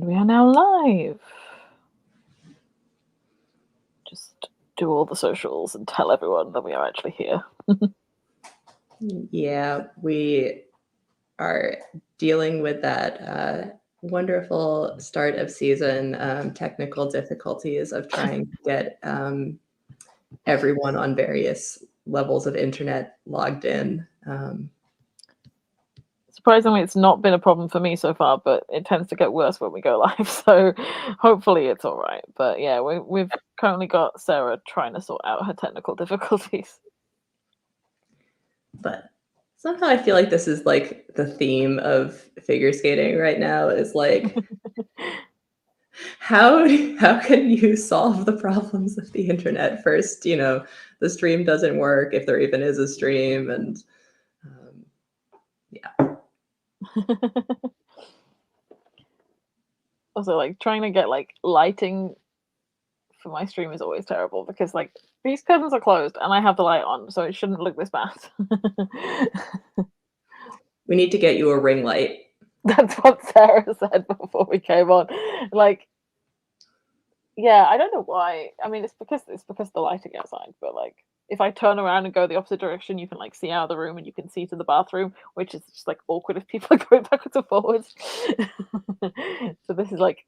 And we are now live. Just do all the socials and tell everyone that we are actually here. Yeah, we are dealing with that wonderful start of season technical difficulties of trying to get everyone on various levels of internet logged in. Surprisingly, it's not been a problem for me so far, but it tends to get worse when we go live. So hopefully it's all right. But yeah, we've currently got Sarah trying to sort out her technical difficulties. But somehow I feel like this is like the theme of figure skating right now is like how can you solve the problems of the internet first? The stream doesn't work if there even is a stream, and yeah. Also, like trying to get like lighting for my stream is always terrible because like these curtains are closed and I have the light on, so it shouldn't look this bad. We need to get you a ring light. That's what Sarah said before we came on. Like, yeah, I don't know why. I mean, it's because the lighting outside. But like, if I turn around and go the opposite direction, you can like see out of the room and you can see to the bathroom, which is just like awkward if people are going backwards and forwards. So this is like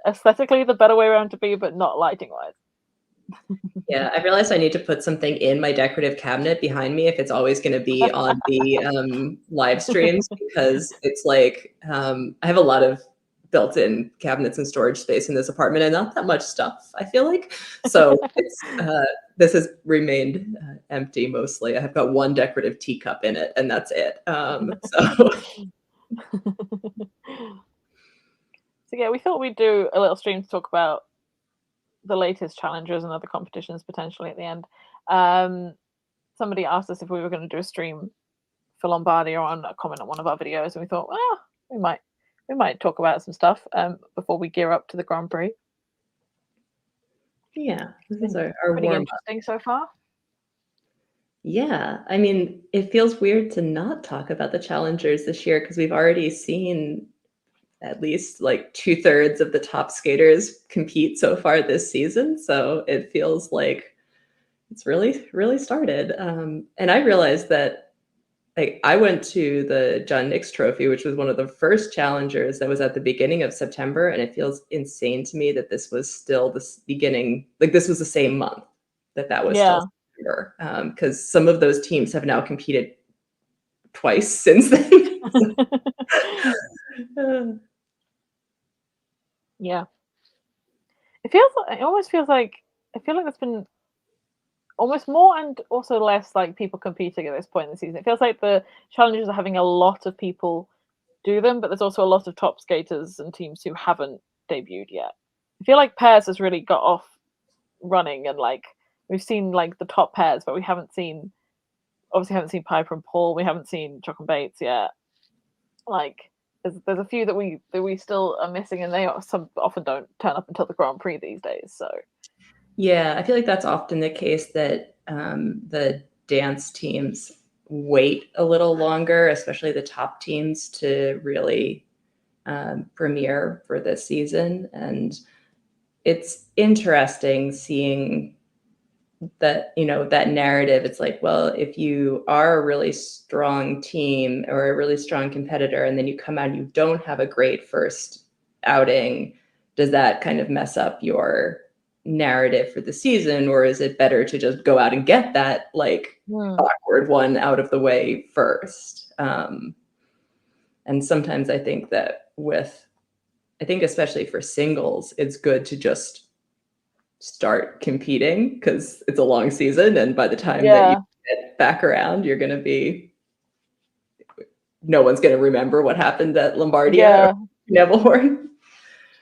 aesthetically the better way around to be, but not lighting wise. Yeah, I realized I need to put something in my decorative cabinet behind me if it's always going to be on the live streams, because it's like I have a lot of built-in cabinets and storage space in this apartment and not that much stuff, I feel like. So this has remained empty mostly. I've got one decorative teacup in it and that's it. So yeah, we thought we'd do a little stream to talk about the latest challenges and other competitions potentially at the end. Somebody asked us if we were going to do a stream for Lombardia on a comment on one of our videos, and we thought, well, we might talk about some stuff before we gear up to the Grand Prix. Yeah, this is our pretty warm interesting so far. Yeah, I mean, it feels weird to not talk about the challengers this year because we've already seen at least like 2/3 of the top skaters compete so far this season. So it feels like it's really started. And I realized that like I went to the John Nix Trophy, which was one of the first challengers that was at the beginning of September, and it feels insane to me that this was still this beginning, like this was the same month that was still September, because some of those teams have now competed twice since then. Yeah. It almost feels like I feel like there's been almost more and also less like people competing at this point in the season. It feels like the challenges are having a lot of people do them, but there's also a lot of top skaters and teams who haven't debuted yet. I feel like pairs has really got off running, and like we've seen like the top pairs, but we haven't seen Piper and Paul. We haven't seen Chuck and Bates yet. Like there's a few that we still are missing, and they often don't turn up until the Grand Prix these days. So yeah, I feel like that's often the case, that the dance teams wait a little longer, especially the top teams, to really premiere for this season. And it's interesting seeing that, that narrative. It's like, well, if you are a really strong team or a really strong competitor and then you come out and you don't have a great first outing, does that kind of mess up your narrative for the season, or is it better to just go out and get that like awkward one out of the way first? And sometimes I think that especially for singles, it's good to just start competing because it's a long season, and by the time that you get back around, you're going to be, no one's going to remember what happened at Lombardia or Nebelhorn.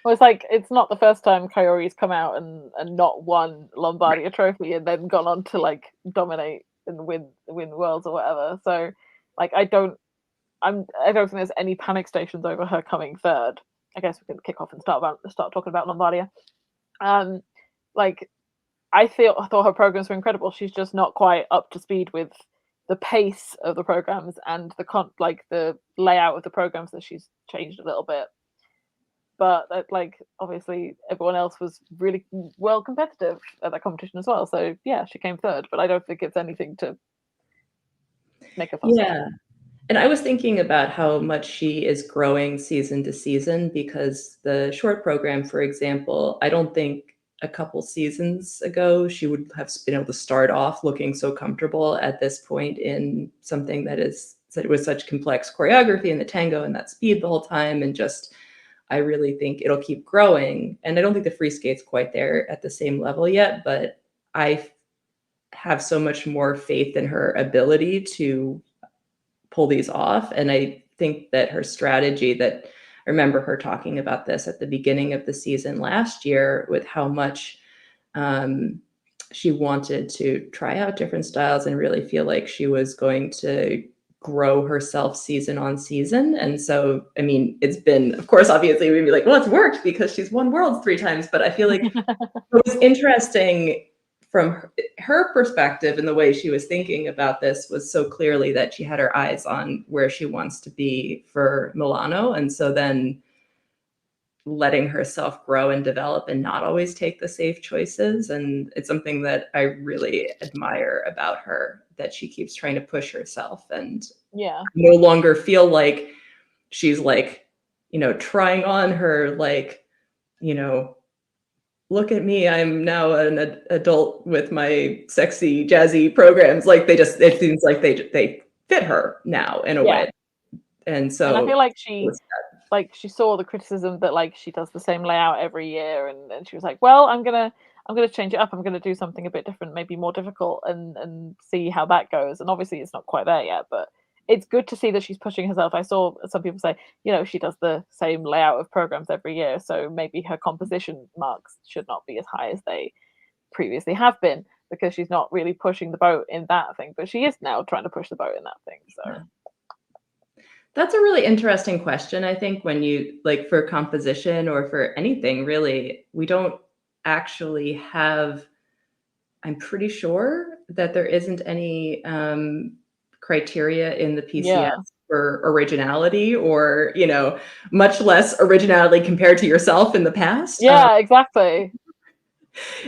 Well, it's not the first time Kaori's come out and not won Lombardia Trophy and then gone on to like dominate and win worlds or whatever. So like I don't think there's any panic stations over her coming third. I guess we can kick off and start talking about Lombardia. Like I thought her programs were incredible. She's just not quite up to speed with the pace of the programs and the layout of the programs that she's changed a little bit. but like obviously everyone else was really well competitive at that competition as well. So yeah, she came third, but I don't think it's anything to make a fuss about. Yeah. And I was thinking about how much she is growing season to season, because the short program, for example, I don't think a couple seasons ago she would have been able to start off looking so comfortable at this point in something that is with such complex choreography and the tango and that speed the whole time. And just, I really think it'll keep growing. And I don't think the free skate's quite there at the same level yet, but I have so much more faith in her ability to pull these off. And I think that her strategy, that I remember her talking about this at the beginning of the season last year, with how much she wanted to try out different styles and really feel like she was going to grow herself season on season. And so, I mean, it's been, of course, obviously we'd be like, well, it's worked because she's won worlds 3 times, but I feel like what was interesting from her perspective and the way she was thinking about this was so clearly that she had her eyes on where she wants to be for Milano. And so then letting herself grow and develop and not always take the safe choices. And it's something that I really admire about her, that she keeps trying to push herself and Yeah, no longer feel like she's like, trying on her, like, look at me, I'm now an adult with my sexy jazzy programs. Like, it seems like they fit her now in a yeah. way. And And I so feel like she saw the criticism that like she does the same layout every year, and she was like, well, I'm gonna change it up. I'm gonna do something a bit different, maybe more difficult, and see how that goes. And obviously, it's not quite there yet, but it's good to see that she's pushing herself. I saw some people say, she does the same layout of programs every year, so maybe her composition marks should not be as high as they previously have been, because she's not really pushing the boat in that thing. But she is now trying to push the boat in that thing. So that's a really interesting question. I think when you, like, for composition or for anything really, we don't actually have, I'm pretty sure that there isn't any criteria in the PCS yeah, for originality, or, much less originality compared to yourself in the past. yeah, exactly.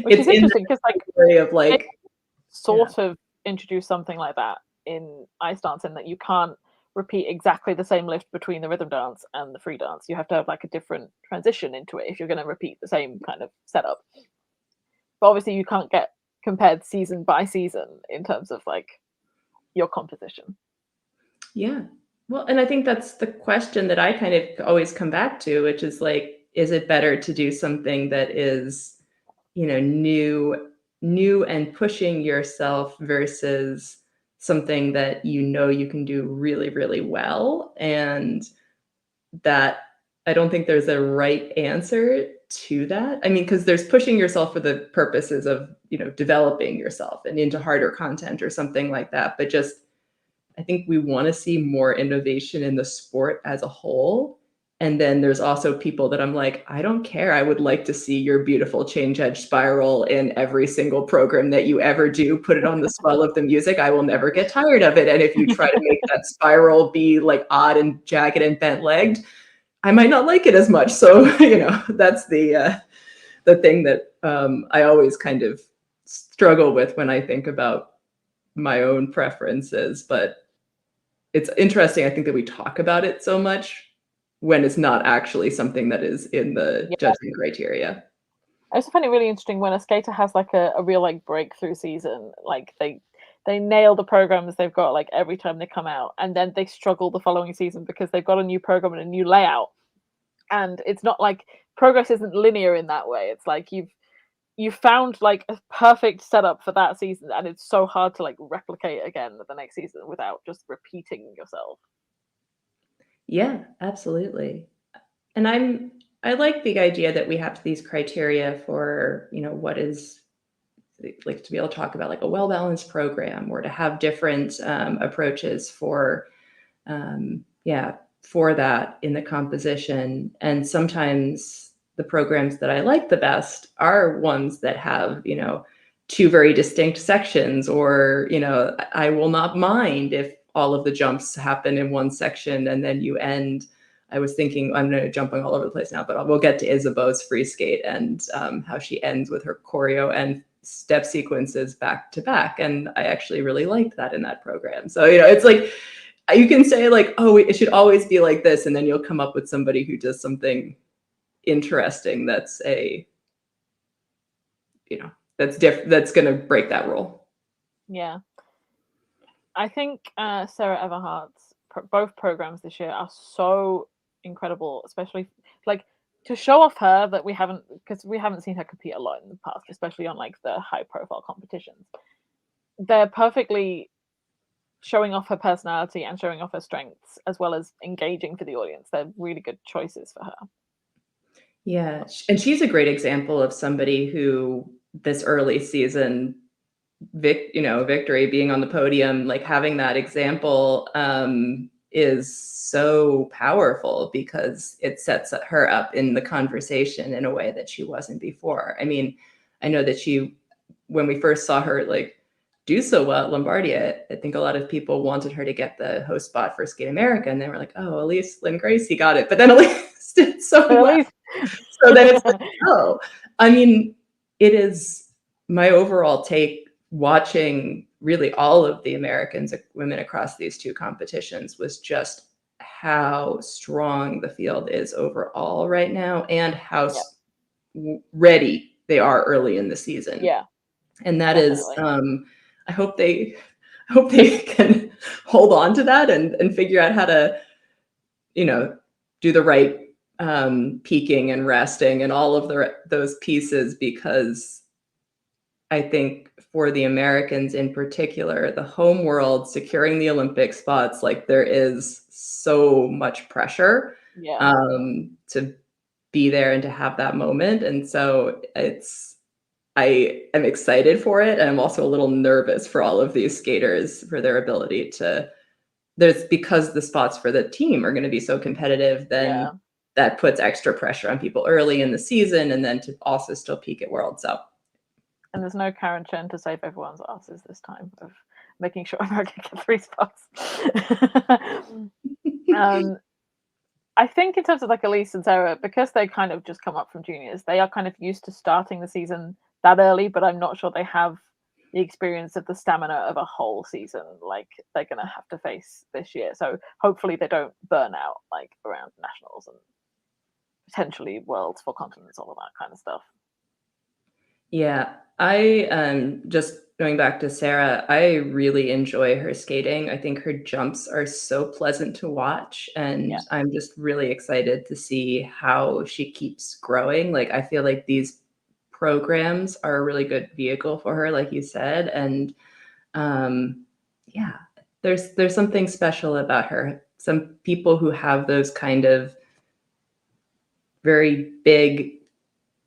Which It's is in interesting that because like category of they like, yeah. sort of introduced something like that in ice dance, in that you can't repeat exactly the same lift between the rhythm dance and the free dance. You have to have like a different transition into it if you're going to repeat the same kind of setup. But obviously, you can't get compared season by season in terms of like your composition. Yeah. Well, and I think that's the question that I kind of always come back to, which is like, is it better to do something that is, new and pushing yourself, versus something that you can do really, really well? And that, I don't think there's a right answer to that. I mean, because there's pushing yourself for the purposes of, developing yourself and into harder content or something like that. But just, I think we want to see more innovation in the sport as a whole. And then there's also people that I'm like, I don't care. I would like to see your beautiful change edge spiral in every single program that you ever do. Put it on the swell of the music. I will never get tired of it. And if you try to make that spiral be like odd and jagged and bent legged, I might not like it as much. So, that's the thing that I always kind of struggle with when I think about my own preferences. But it's interesting, I think, that we talk about it so much when it's not actually something that is in the Yeah. judging criteria. I also find it really interesting when a skater has like a real like breakthrough season, like they nail the programs they've got like every time they come out, and then they struggle the following season because they've got a new program and a new layout. And it's not like progress isn't linear in that way. It's like you've found like a perfect setup for that season, and it's so hard to like replicate again the next season without just repeating yourself. Yeah, absolutely. And I like the idea that we have these criteria for, what is, like, to be able to talk about like a well-balanced program, or to have different approaches for, yeah, for that in the composition. And sometimes the programs that I like the best are ones that have, two very distinct sections, or, I will not mind if all of the jumps happen in one section and then you end I was thinking, I'm jumping all over the place now, but we'll get to Isabeau's free skate and how she ends with her choreo and step sequences back to back. And I actually really liked that in that program. So, it's like, you can say like, oh, it should always be like this. And then you'll come up with somebody who does something interesting that's that's different, that's going to break that rule. Yeah. I think Sarah Everhart's both programs this year are so incredible, especially like to show off her that we haven't seen her compete a lot in the past, especially on like the high profile competitions. They're perfectly showing off her personality and showing off her strengths as well as engaging for the audience. They're really good choices for her. Yeah, and she's a great example of somebody who this early season victory, being on the podium, like having that example is so powerful because it sets her up in the conversation in a way that she wasn't before. I mean, I know that when we first saw her like do so well at Lombardia, I think a lot of people wanted her to get the host spot for Skate America, and they were like, oh, Elise Lynn Gracie got it, but then Elise did so well. So then it's like, oh, I mean, it is my overall take watching really all of the Americans women across these two competitions was just how strong the field is overall right now and how ready they are early in the season. Yeah. And that definitely is, I hope they can hold on to that and figure out how to, do the right peaking and resting and all of those pieces, because I think for the Americans in particular, the home world securing the Olympic spots, like there is so much pressure to be there and to have that moment. And so I am excited for it. And I'm also a little nervous for all of these skaters for their ability because the spots for the team are going to be so competitive, then that puts extra pressure on people early in the season and then to also still peak at World. So. And there's no Karen Chen to save everyone's asses this time of making sure America get 3 spots. I think in terms of like Elise and Sarah, because they kind of just come up from juniors, they are kind of used to starting the season that early, but I'm not sure they have the experience of the stamina of a whole season like they're going to have to face this year. So hopefully they don't burn out like around nationals and potentially worlds for continents, all of that kind of stuff. Yeah, I just going back to Sarah, I really enjoy her skating. I think her jumps are so pleasant to watch, and I'm just really excited to see how she keeps growing. Like I feel like these programs are a really good vehicle for her, like you said, and there's something special about her. Some people who have those kind of very big,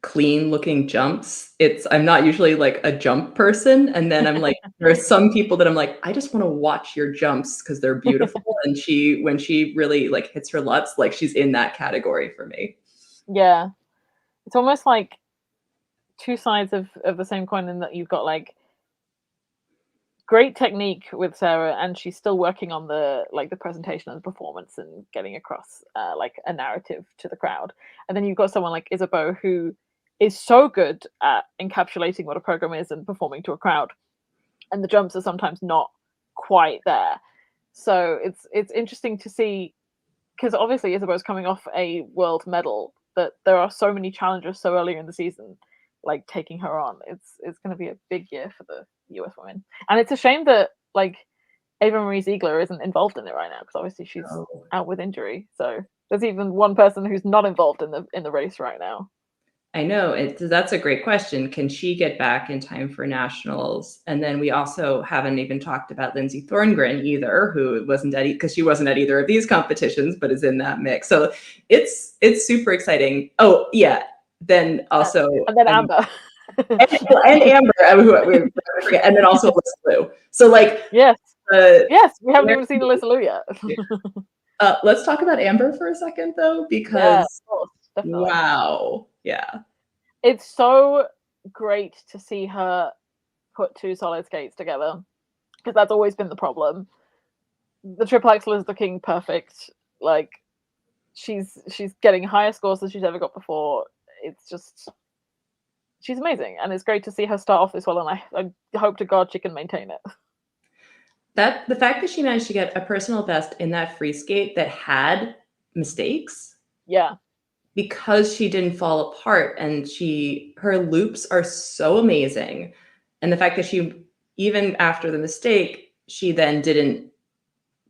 clean looking jumps, I'm not usually like a jump person, and then I'm like there are some people that I'm like, I just want to watch your jumps because they're beautiful. And when she really like hits her lutz, like she's in that category for me. Yeah, it's almost like two sides of the same coin, in that you've got like great technique with Sarah, and she's still working on the presentation and the performance and getting across like a narrative to the crowd. And then you've got someone like Isabeau who is so good at encapsulating what a program is and performing to a crowd, and the jumps are sometimes not quite there. So it's interesting to see, because obviously Isabeau's coming off a world medal, that there are so many challenges so early in the season, like taking her on. It's going to be a big year for the US women, and it's a shame that like Ava Marie Ziegler isn't involved in it right now, because obviously she's out with injury. So there's even one person who's not involved in the race right now. I know that's a great question. Can she get back in time for nationals? And then we also haven't even talked about Lindsay Thorngren either, who wasn't at because she wasn't at either of these competitions, but is in that mix. So it's super exciting. Oh yeah, then also and then Amber and Amber, and then also Alyssa Liu. So like yes, we haven't even seen Alyssa Liu yet. Let's talk about Amber for a second though, because wow. Yeah. It's so great to see her put two solid skates together, because that's always been the problem. The triple axel is looking perfect. Like she's getting higher scores than she's ever got before. It's just, she's amazing, and it's great to see her start off this well, and I hope to God she can maintain it. The fact that she managed to get a personal best in that free skate that had mistakes, Yeah, because she didn't fall apart, and her loops are so amazing, and the fact that she, even after the mistake, she then didn't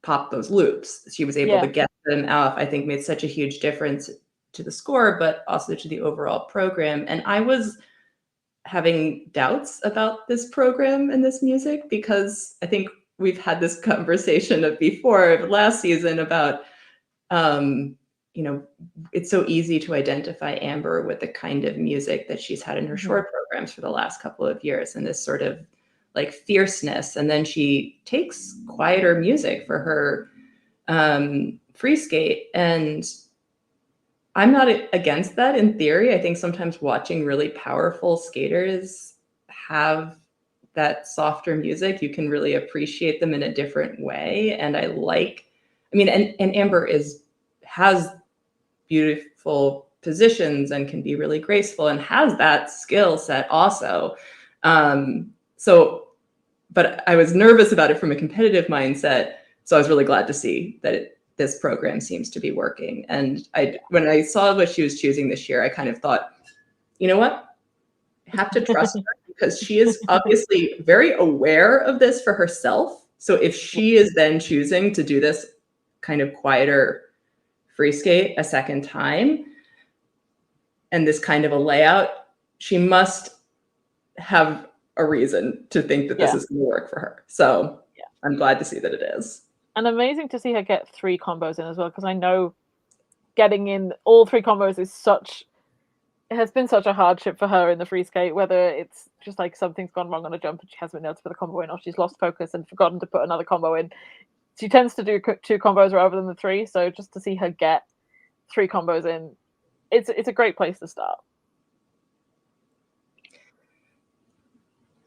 pop those loops. She was able to get them out, I think made such a huge difference to the score, but also to the overall program. And I was having doubts about this program and this music, because I think we've had this conversation of last season about, it's so easy to identify Amber with the kind of music that she's had in her short programs for the last couple of years, and this sort of like fierceness. And then she takes quieter music for her free skate. And I'm not against that in theory. I think sometimes watching really powerful skaters have that softer music, you can really appreciate them in a different way. And and Amber has beautiful positions and can be really graceful and has that skill set also. But I was nervous about it from a competitive mindset. So I was really glad to see that this program seems to be working. And when I saw what she was choosing this year, I kind of thought, you know what? I have to trust her, because she is obviously very aware of this for herself. So if she is then choosing to do this kind of quieter free skate a second time, and this kind of a layout, she must have a reason to think that this is going to work for her. So I'm glad to see that it is. And amazing to see her get 3 combos in as well, because I know getting in all 3 combos it has been such a hardship for her in the free skate, whether it's just like something's gone wrong on a jump and she hasn't been able to put the combo in, or she's lost focus and forgotten to put another combo in. She tends to do 2 combos rather than the 3, so just to see her get 3 combos in, it's a great place to start.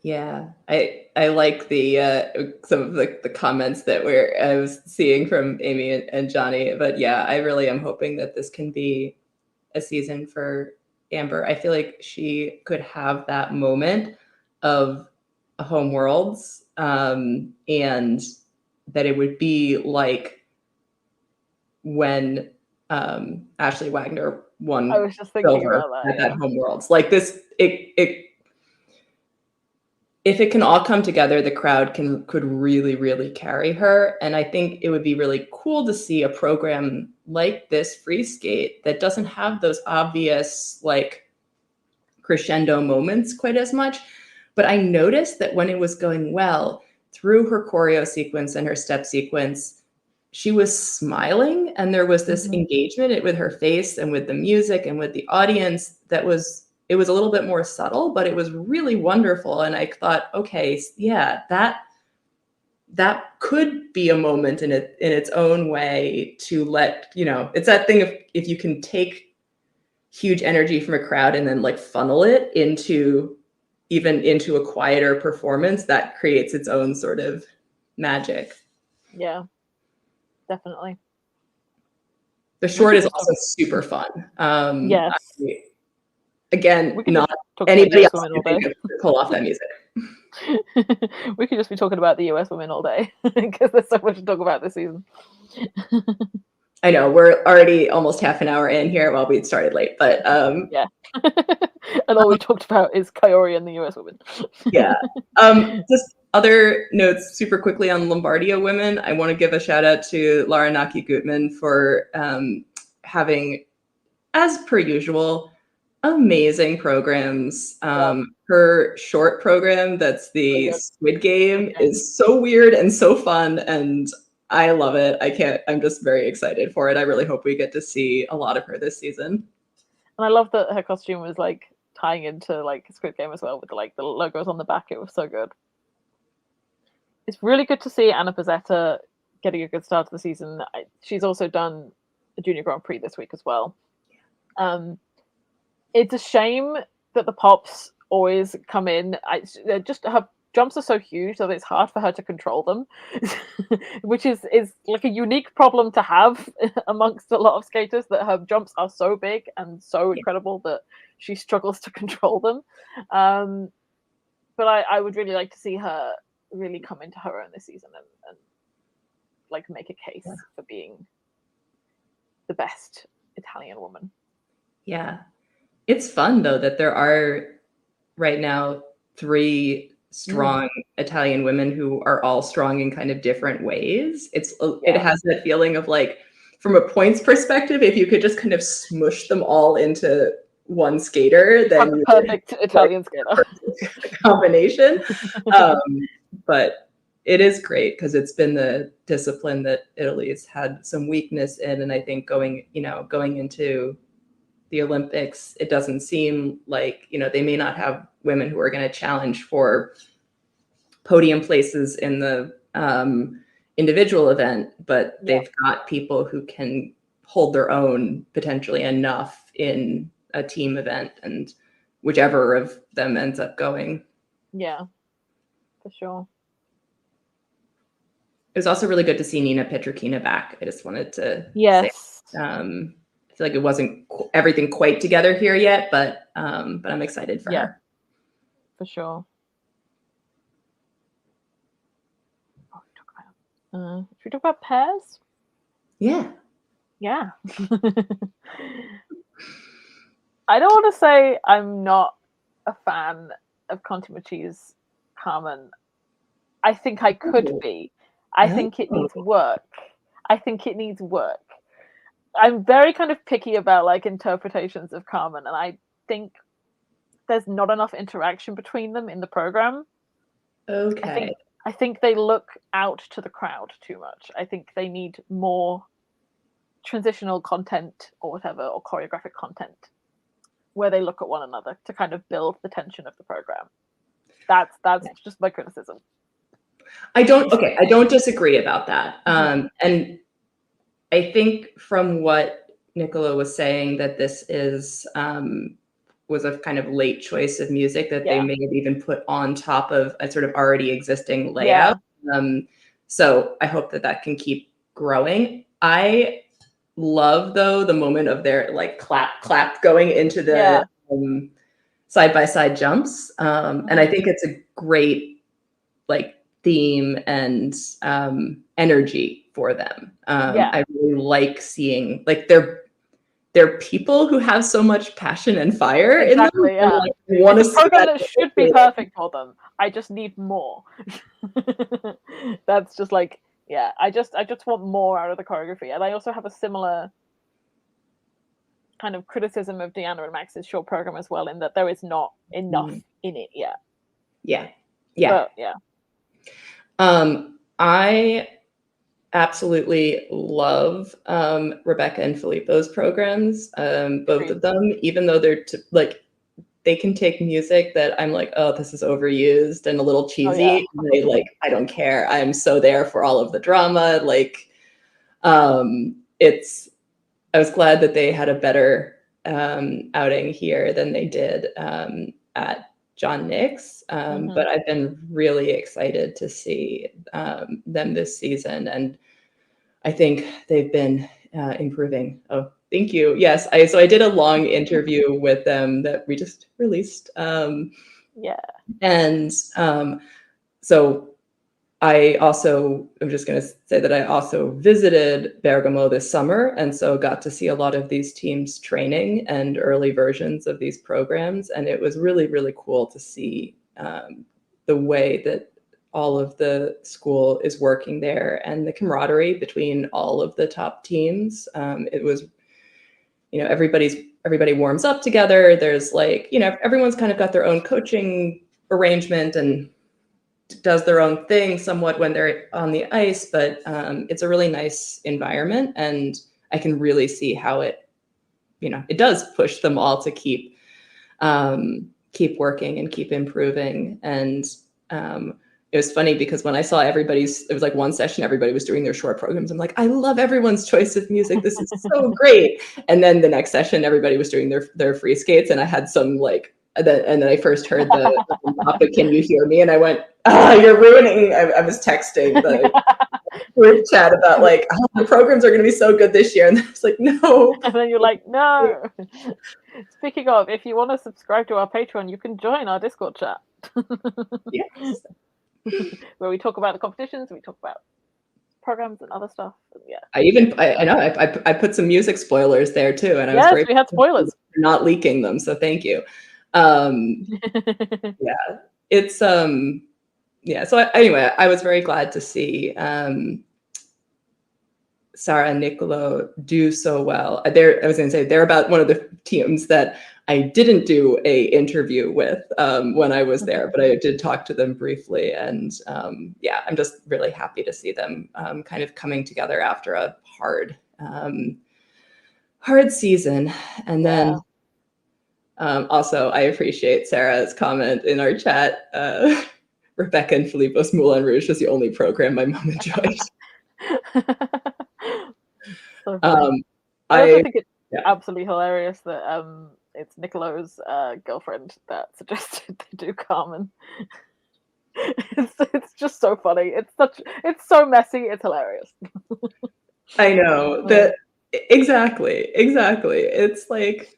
Yeah, I like the some of the comments that I was seeing from Amy and Johnny, but yeah, I really am hoping that this can be a season for Amber. I feel like she could have that moment of a Home Worlds, and that it would be like when Ashley Wagner won I was just thinking silver about that, at that Home Worlds. Like this, if it can all come together, the crowd could really, really carry her. And I think it would be really cool to see a program like this free skate that doesn't have those obvious like crescendo moments quite as much. But I noticed that when it was going well, through her choreo sequence and her step sequence, she was smiling, and there was this engagement with her face and with the music and with the audience it was a little bit more subtle, but it was really wonderful. And I thought, okay, yeah, that could be a moment in its own way to let, it's that thing of, if you can take huge energy from a crowd and then like funnel it into a quieter performance, that creates its own sort of magic. Yeah, definitely. The short is also super fun. Yes. Again, not anybody else can pull off that music. We could just be talking about the US women all day, because there's so much to talk about this season. I know, we're already almost half an hour in here. Well, we started late, but yeah. And all we talked about is Kaori and the US women. Yeah. Just other notes super quickly on Lombardia women. I want to give a shout out to Lara Naki-Gutman for having, as per usual, amazing programs. Her short program, that's the Squid Game, is so weird and so fun, and I love it. I'm just very excited for it. I really hope we get to see a lot of her this season. And I love that her costume was like tying into like Squid Game as well, with like the logos on the back. It was so good. It's really good to see Anna Pizzetta getting a good start to the season. She's also done a Junior Grand Prix this week as well. It's a shame that the Pops always come in. Just her jumps are so huge that it's hard for her to control them, which is like a unique problem to have amongst a lot of skaters, that her jumps are so big and so incredible that she struggles to control them. But I would really like to see her really come into her own this season and like make a case for being the best Italian woman. Yeah. It's fun though that there are right now 3 strong Italian women who are all strong in kind of different ways. It has that feeling of like, from a points perspective, if you could just kind of smush them all into one skater, then the perfect Italian skater combination. But it is great because it's been the discipline that Italy's had some weakness in, and I think going into the Olympics, it doesn't seem like, they may not have women who are going to challenge for podium places in the individual event, but they've got people who can hold their own potentially enough in a team event, and whichever of them ends up going. Yeah, for sure. It was also really good to see Nina Petrokina back. I just wanted to say, I feel like it wasn't everything quite together here yet, but I'm excited for her. For sure. Should we talk about pairs? Yeah. I don't want to say I'm not a fan of Contimachi's Carmen. I think I could be. I think it needs work. I'm very kind of picky about like interpretations of Carmen, and I think there's not enough interaction between them in the program. Okay. I think they look out to the crowd too much. I think they need more transitional content or whatever, or choreographic content where they look at one another to kind of build the tension of the program. That's just my criticism. I don't disagree about that. And I think from what Nicola was saying, that this was a kind of late choice of music that they may have even put on top of a sort of already existing layout. So I hope that can keep growing. I love though the moment of their like clap going into the side-by-side jumps. And I think it's a great like theme and energy for them. I really like seeing like they're people who have so much passion and fire in them. Yeah. Like, want to see program that should be perfect for them. I just need more. That's just like, I just want more out of the choreography. And I also have a similar kind of criticism of Deanna and Max's short program as well, in that there is not enough in it yet. But, I absolutely love Rebecca and Filippo's programs, both of them, even though they're they can take music that I'm like, oh, this is overused and a little cheesy. They like, I don't care. I'm so there for all of the drama. Like, I was glad that they had a better outing here than they did at John Nick's. But I've been really excited to see them this season. And I think they've been improving. Oh, thank you. Yes, so I did a long interview with them that we just released. And so I also, I'm just going to say that I also visited Bergamo this summer, and so got to see a lot of these teams training and early versions of these programs. And it was really, really cool to see the way that all of the school is working there and the camaraderie between all of the top teams. It was, everybody warms up together. There's like, everyone's kind of got their own coaching arrangement and does their own thing somewhat when they're on the ice, but it's a really nice environment, and I can really see how it does push them all to keep working and keep improving. And it was funny because when I saw it was like one session, everybody was doing their short programs. I'm like, I love everyone's choice of music. This is so great. And then the next session, everybody was doing their free skates, and I had some like And then I first heard the Papa, can you hear me? And I went, you're ruining. I was texting the group chat about like, oh, the programs are going to be so good this year. And I was like, no. And then you're like, no. Speaking of, if you want to subscribe to our Patreon, you can join our Discord chat. Yes. Where we talk about the competitions, we talk about programs and other stuff. And yeah. I know I put some music spoilers there too, and I was very we had spoilers. not leaking them, so thank you. Yeah, it's yeah. So anyway, I was very glad to see Sarah and Nicolo do so well. I was going to say they're about one of the teams that I didn't do a interview with when I was there, but I did talk to them briefly, and yeah, I'm just really happy to see them kind of coming together after a hard season. And then also, I appreciate Sarah's comment in our chat. Rebecca and Filippo's Moulin Rouge was the only program my mom enjoyed. So I also think it's absolutely hilarious that it's Nicolo's girlfriend that suggested they do Carmen. It's just so funny. It's so messy. It's hilarious. I know that exactly. It's like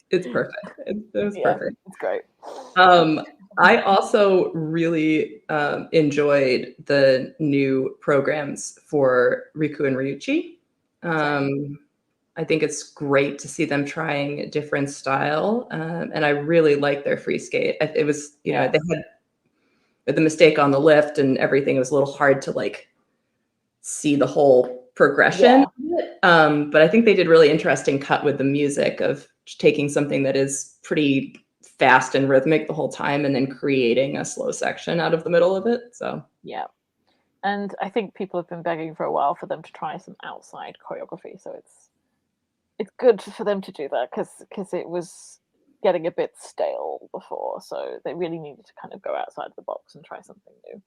it's perfect. It was perfect. It's great. I also really enjoyed the new programs for Riku and Ryuichi. I think it's great to see them trying a different style, and I really like their free skate. It was, they had the mistake on the lift and everything. It was a little hard to like see the whole progression. But I think they did really interesting cut with the music of taking something that is pretty fast and rhythmic the whole time and then creating a slow section out of the middle of it. So yeah. And I think people have been begging for a while for them to try some outside choreography. So it's good for them to do that because it was getting a bit stale before. So they really needed to kind of go outside the box and try something new.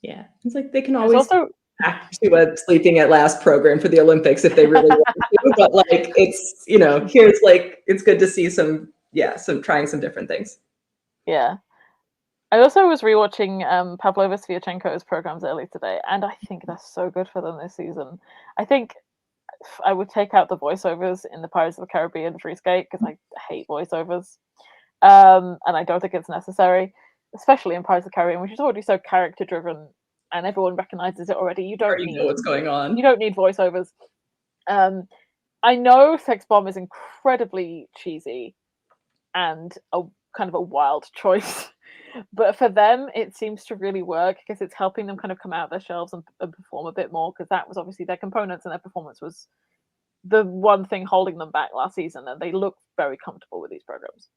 Yeah. It's like they can always also back to a sleeping at last program for the Olympics if they really want to, but like it's, here's like it's good to see some trying some different things. Yeah. I also was rewatching Pavlova Sviatchenko's programs earlier today, and I think that's so good for them this season. I think I would take out the voiceovers in the Pirates of the Caribbean free skate because I hate voiceovers, and I don't think it's necessary, especially in Pirates of the Caribbean, which is already so character driven, and everyone recognizes it already. You don't need know what's going on. You don't need voiceovers. I know Sex Bomb is incredibly cheesy and a kind of a wild choice. But for them, it seems to really work because it's helping them kind of come out of their shelves and perform a bit more, because that was obviously their components, and their performance was the one thing holding them back last season, and they look very comfortable with these programs.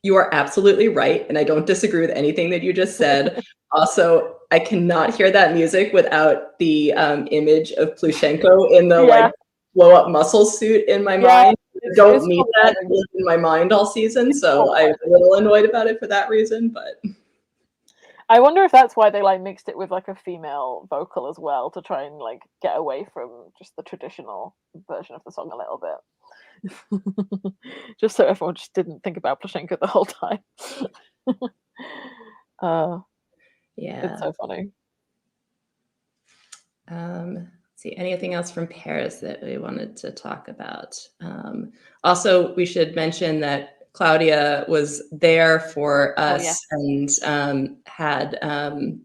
You are absolutely right, and I don't disagree with anything that you just said. Also, I cannot hear that music without the image of Plushenko in the like blow-up muscle suit in my mind. I don't need that in my mind all season, so I'm a little annoyed about it for that reason. But I wonder if that's why they like mixed it with like a female vocal as well, to try and like get away from just the traditional version of the song a little bit. Just so everyone just didn't think about Plushenko the whole time. It's so funny. See, anything else from Paris that we wanted to talk about? Also, we should mention that Claudia was there for us and had.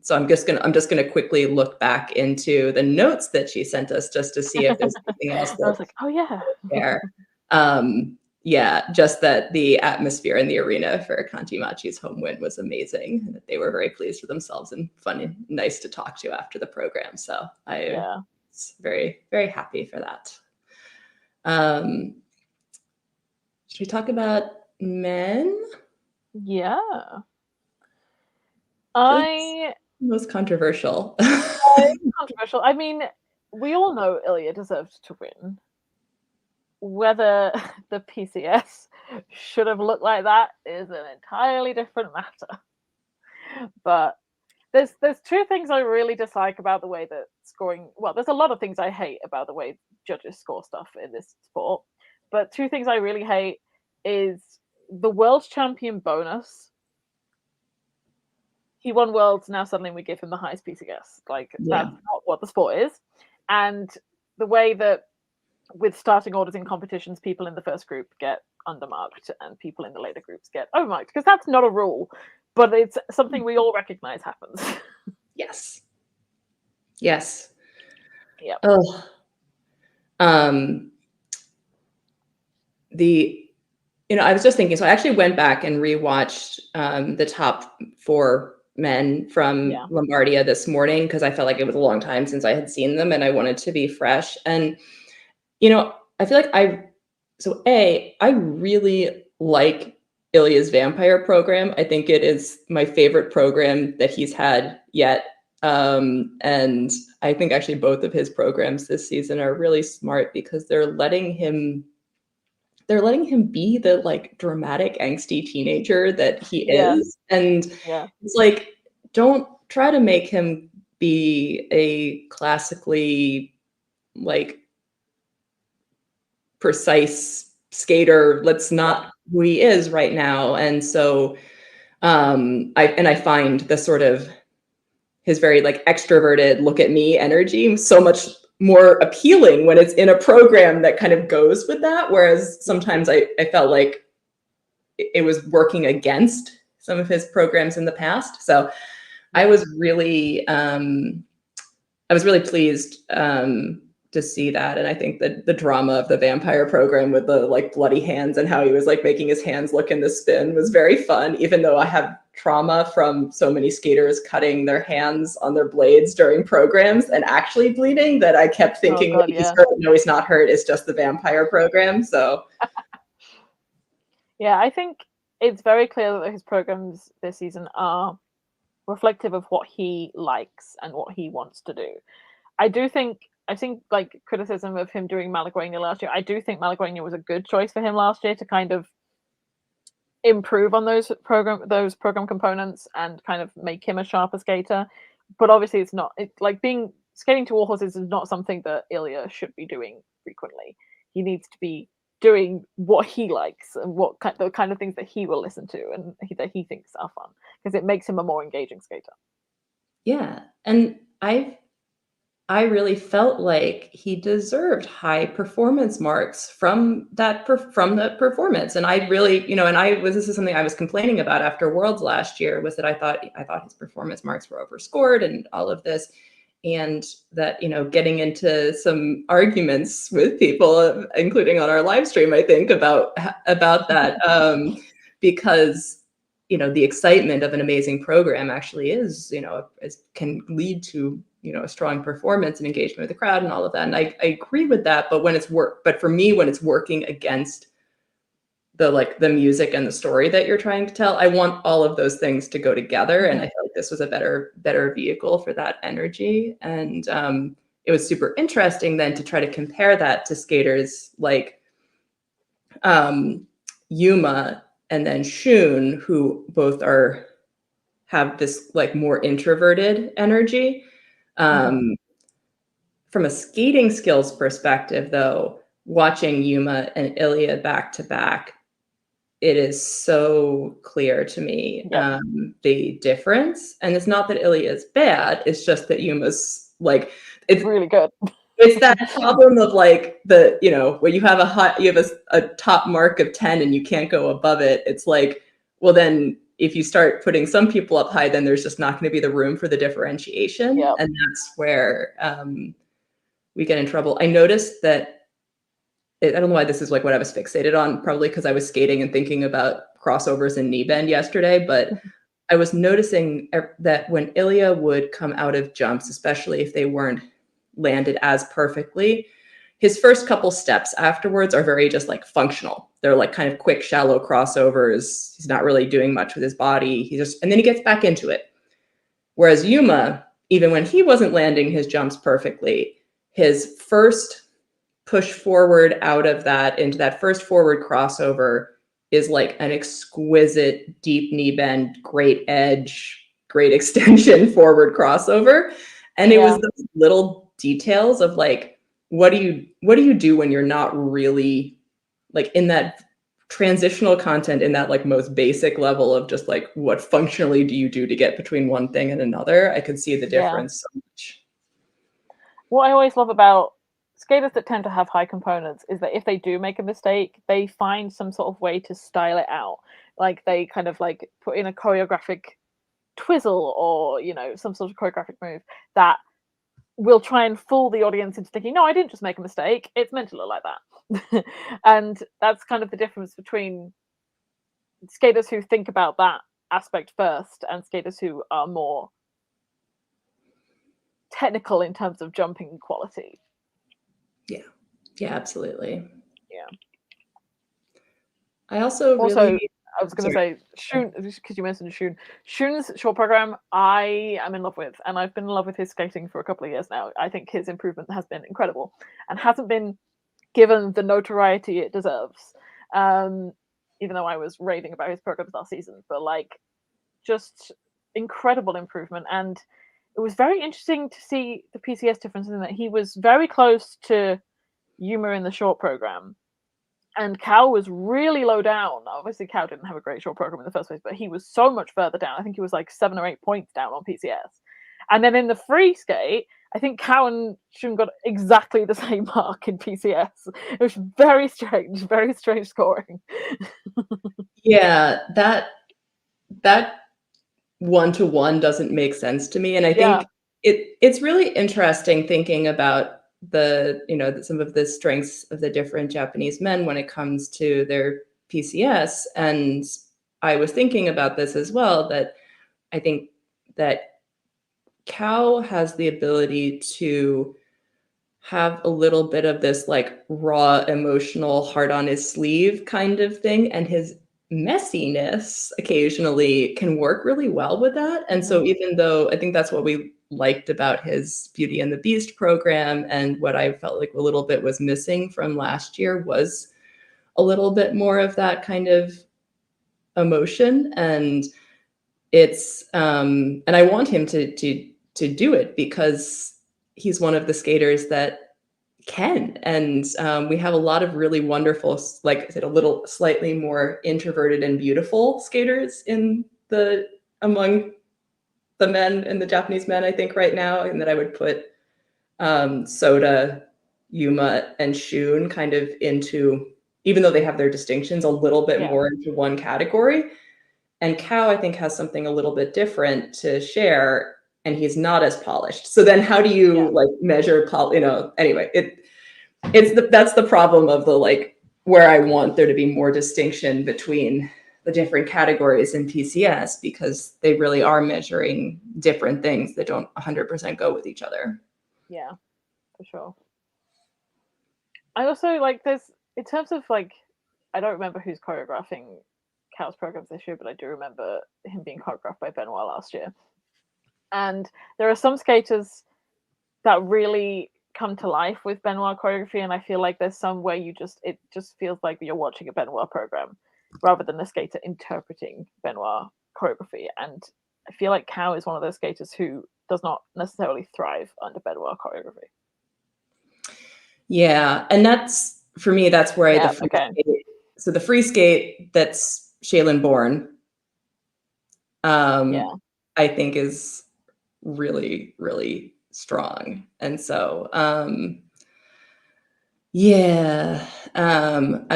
So I'm just gonna quickly look back into the notes that she sent us just to see if there's anything else. I was like, oh yeah, there. Yeah, just that the atmosphere in the arena for Kanti Machi's home win was amazing, and that they were very pleased with themselves and fun and nice to talk to after the program. So I was very, very happy for that. Should we talk about men? Yeah. Most controversial. Controversial. I mean, we all know Ilya deserved to win. Whether the PCS should have looked like that is an entirely different matter. But there's two things I really dislike about the way that scoring. Well, there's a lot of things I hate about the way judges score stuff in this sport. But two things I really hate is the world champion bonus. He won worlds, now suddenly we give him the highest piece of guess. Like, Yeah. that's not what the sport is. And the way that with starting orders in competitions, people in the first group get undermarked and people in the later groups get overmarked, because that's not a rule, but it's something we all recognize happens. Yes. Yes. Yeah. Oh. I was just thinking, so I actually went back and rewatched the top 4 men from Yeah. Lombardia this morning, because I felt like it was a long time since I had seen them and I wanted to be fresh. And, I feel like I really like Ilya's vampire program. I think it is my favorite program that he's had yet. And I think actually both of his programs this season are really smart, because they're letting him be the like dramatic, angsty teenager that he Yeah. is. And Yeah. it's like, don't try to make him be a classically like precise skater. That's not who he is right now. And so I find the sort of his very like extroverted look at me energy so much more appealing when it's in a program that kind of goes with that. Whereas sometimes I felt like it was working against some of his programs in the past. So I was really pleased to see that. And I think that the drama of the vampire program with the like bloody hands and how he was like making his hands look in the spin was very fun, even though I have trauma from so many skaters cutting their hands on their blades during programs and actually bleeding, that I kept thinking, God, he's hurt. No, he's not hurt. It's just the vampire program. So yeah, I think it's very clear that his programs this season are reflective of what he likes and what he wants to do. I think like criticism of him doing Malaguena last year, I do think Malaguena was a good choice for him last year to kind of improve on those program components and kind of make him a sharper skater. But obviously it's not like being skating to Warhorses is not something that Ilya should be doing frequently. He needs to be doing what he likes and the kind of things that he will listen to and that he thinks are fun, because it makes him a more engaging skater. yeah. And I really felt like he deserved high performance marks from the performance. And I really, this is something I was complaining about after Worlds last year, was that I thought his performance marks were overscored and all of this. And that, getting into some arguments with people, including on our live stream, I think about that, because the excitement of an amazing program actually can lead to a strong performance and engagement with the crowd and all of that. And I agree with that. But for me, when it's working against the music and the story that you're trying to tell, I want all of those things to go together. And I feel like this was a better vehicle for that energy. And it was super interesting then to try to compare that to skaters like Yuma and then Shun, who both have this like more introverted energy. From a skating skills perspective, though, watching Yuma and Ilya back to back, it is so clear to me the difference. And it's not that Ilya is bad; it's just that Yuma's like it's really good. It's that problem of like when you have a top mark of 10 and you can't go above it. It's like, well, then if you start putting some people up high, then there's just not going to be the room for the differentiation. Yep. And that's where we get in trouble. I noticed that I don't know why this is like what I was fixated on, probably because I was skating and thinking about crossovers and knee bend yesterday, but I was noticing that when Ilya would come out of jumps, especially if they weren't landed as perfectly, his first couple steps afterwards are very just like functional. They're like kind of quick, shallow crossovers. He's not really doing much with his body. And then he gets back into it. Whereas Yuma, even when he wasn't landing his jumps perfectly, his first push forward out of that into that first forward crossover is like an exquisite deep knee bend, great edge, great extension forward crossover. And it was those little details of like, what do you do when you're not really like in that transitional content, in that like most basic level of just like what functionally do you do to get between one thing and another, I could see the difference so much. What I always love about skaters that tend to have high components is that if they do make a mistake, they find some sort of way to style it out. Like they kind of like put in a choreographic twizzle or, you know, some sort of choreographic move that will try and fool the audience into thinking, no, I didn't just make a mistake. It's meant to look like that. And that's kind of the difference between skaters who think about that aspect first and skaters who are more technical in terms of jumping quality. Yeah, absolutely. Yeah. I also I was going to say, Shun, because you mentioned Shun. Shun's short program, I am in love with, and I've been in love with his skating for a couple of years now. I think his improvement has been incredible and hasn't been given the notoriety it deserves. Even though I was raving about his programs last season, but like, just incredible improvement. And it was very interesting to see the PCS difference in that he was very close to Yuma in the short program. And Cal was really low down. Obviously, Cal didn't have a great short program in the first place, but he was so much further down. I think he was like 7 or 8 points down on PCS. And then in the free skate, I think Cal and Shun got exactly the same mark in PCS. It was very strange scoring. Yeah, that one-to-one doesn't make sense to me. And I think it's really interesting thinking about some of the strengths of the different Japanese men when it comes to their PCS. And I was thinking about this as well, that I think that Kao has the ability to have a little bit of this like raw emotional heart on his sleeve kind of thing, and his messiness occasionally can work really well with that. And so even though I think that's what we liked about his Beauty and the Beast program, and what I felt like a little bit was missing from last year was a little bit more of that kind of emotion. And and I want him to do it because he's one of the skaters that can. And we have a lot of really wonderful, like I said, a little slightly more introverted and beautiful skaters among the men and the Japanese men, I think, right now. And that I would put Soda, Yuma, and Shun kind of into, even though they have their distinctions, a little bit more into one category. And Kao, I think, has something a little bit different to share, and he's not as polished. So then how do you like measure, anyway, that's the problem of the like, where I want there to be more distinction between the different categories in PCS, because they really are measuring different things that don't 100% go with each other. Yeah, for sure. I also like there's, in terms of like, I don't remember who's choreographing Cal's programs this year, but I do remember him being choreographed by Benoit last year. And there are some skaters that really come to life with Benoit choreography, and I feel like there's some where it just feels like you're watching a Benoit program rather than a skater interpreting Benoit choreography. And I feel like Kao is one of those skaters who does not necessarily thrive under Benoit choreography. Yeah, and that's, for me, that's where the free skate that's Shaylin Bourne, I think is really, really strong. And so, I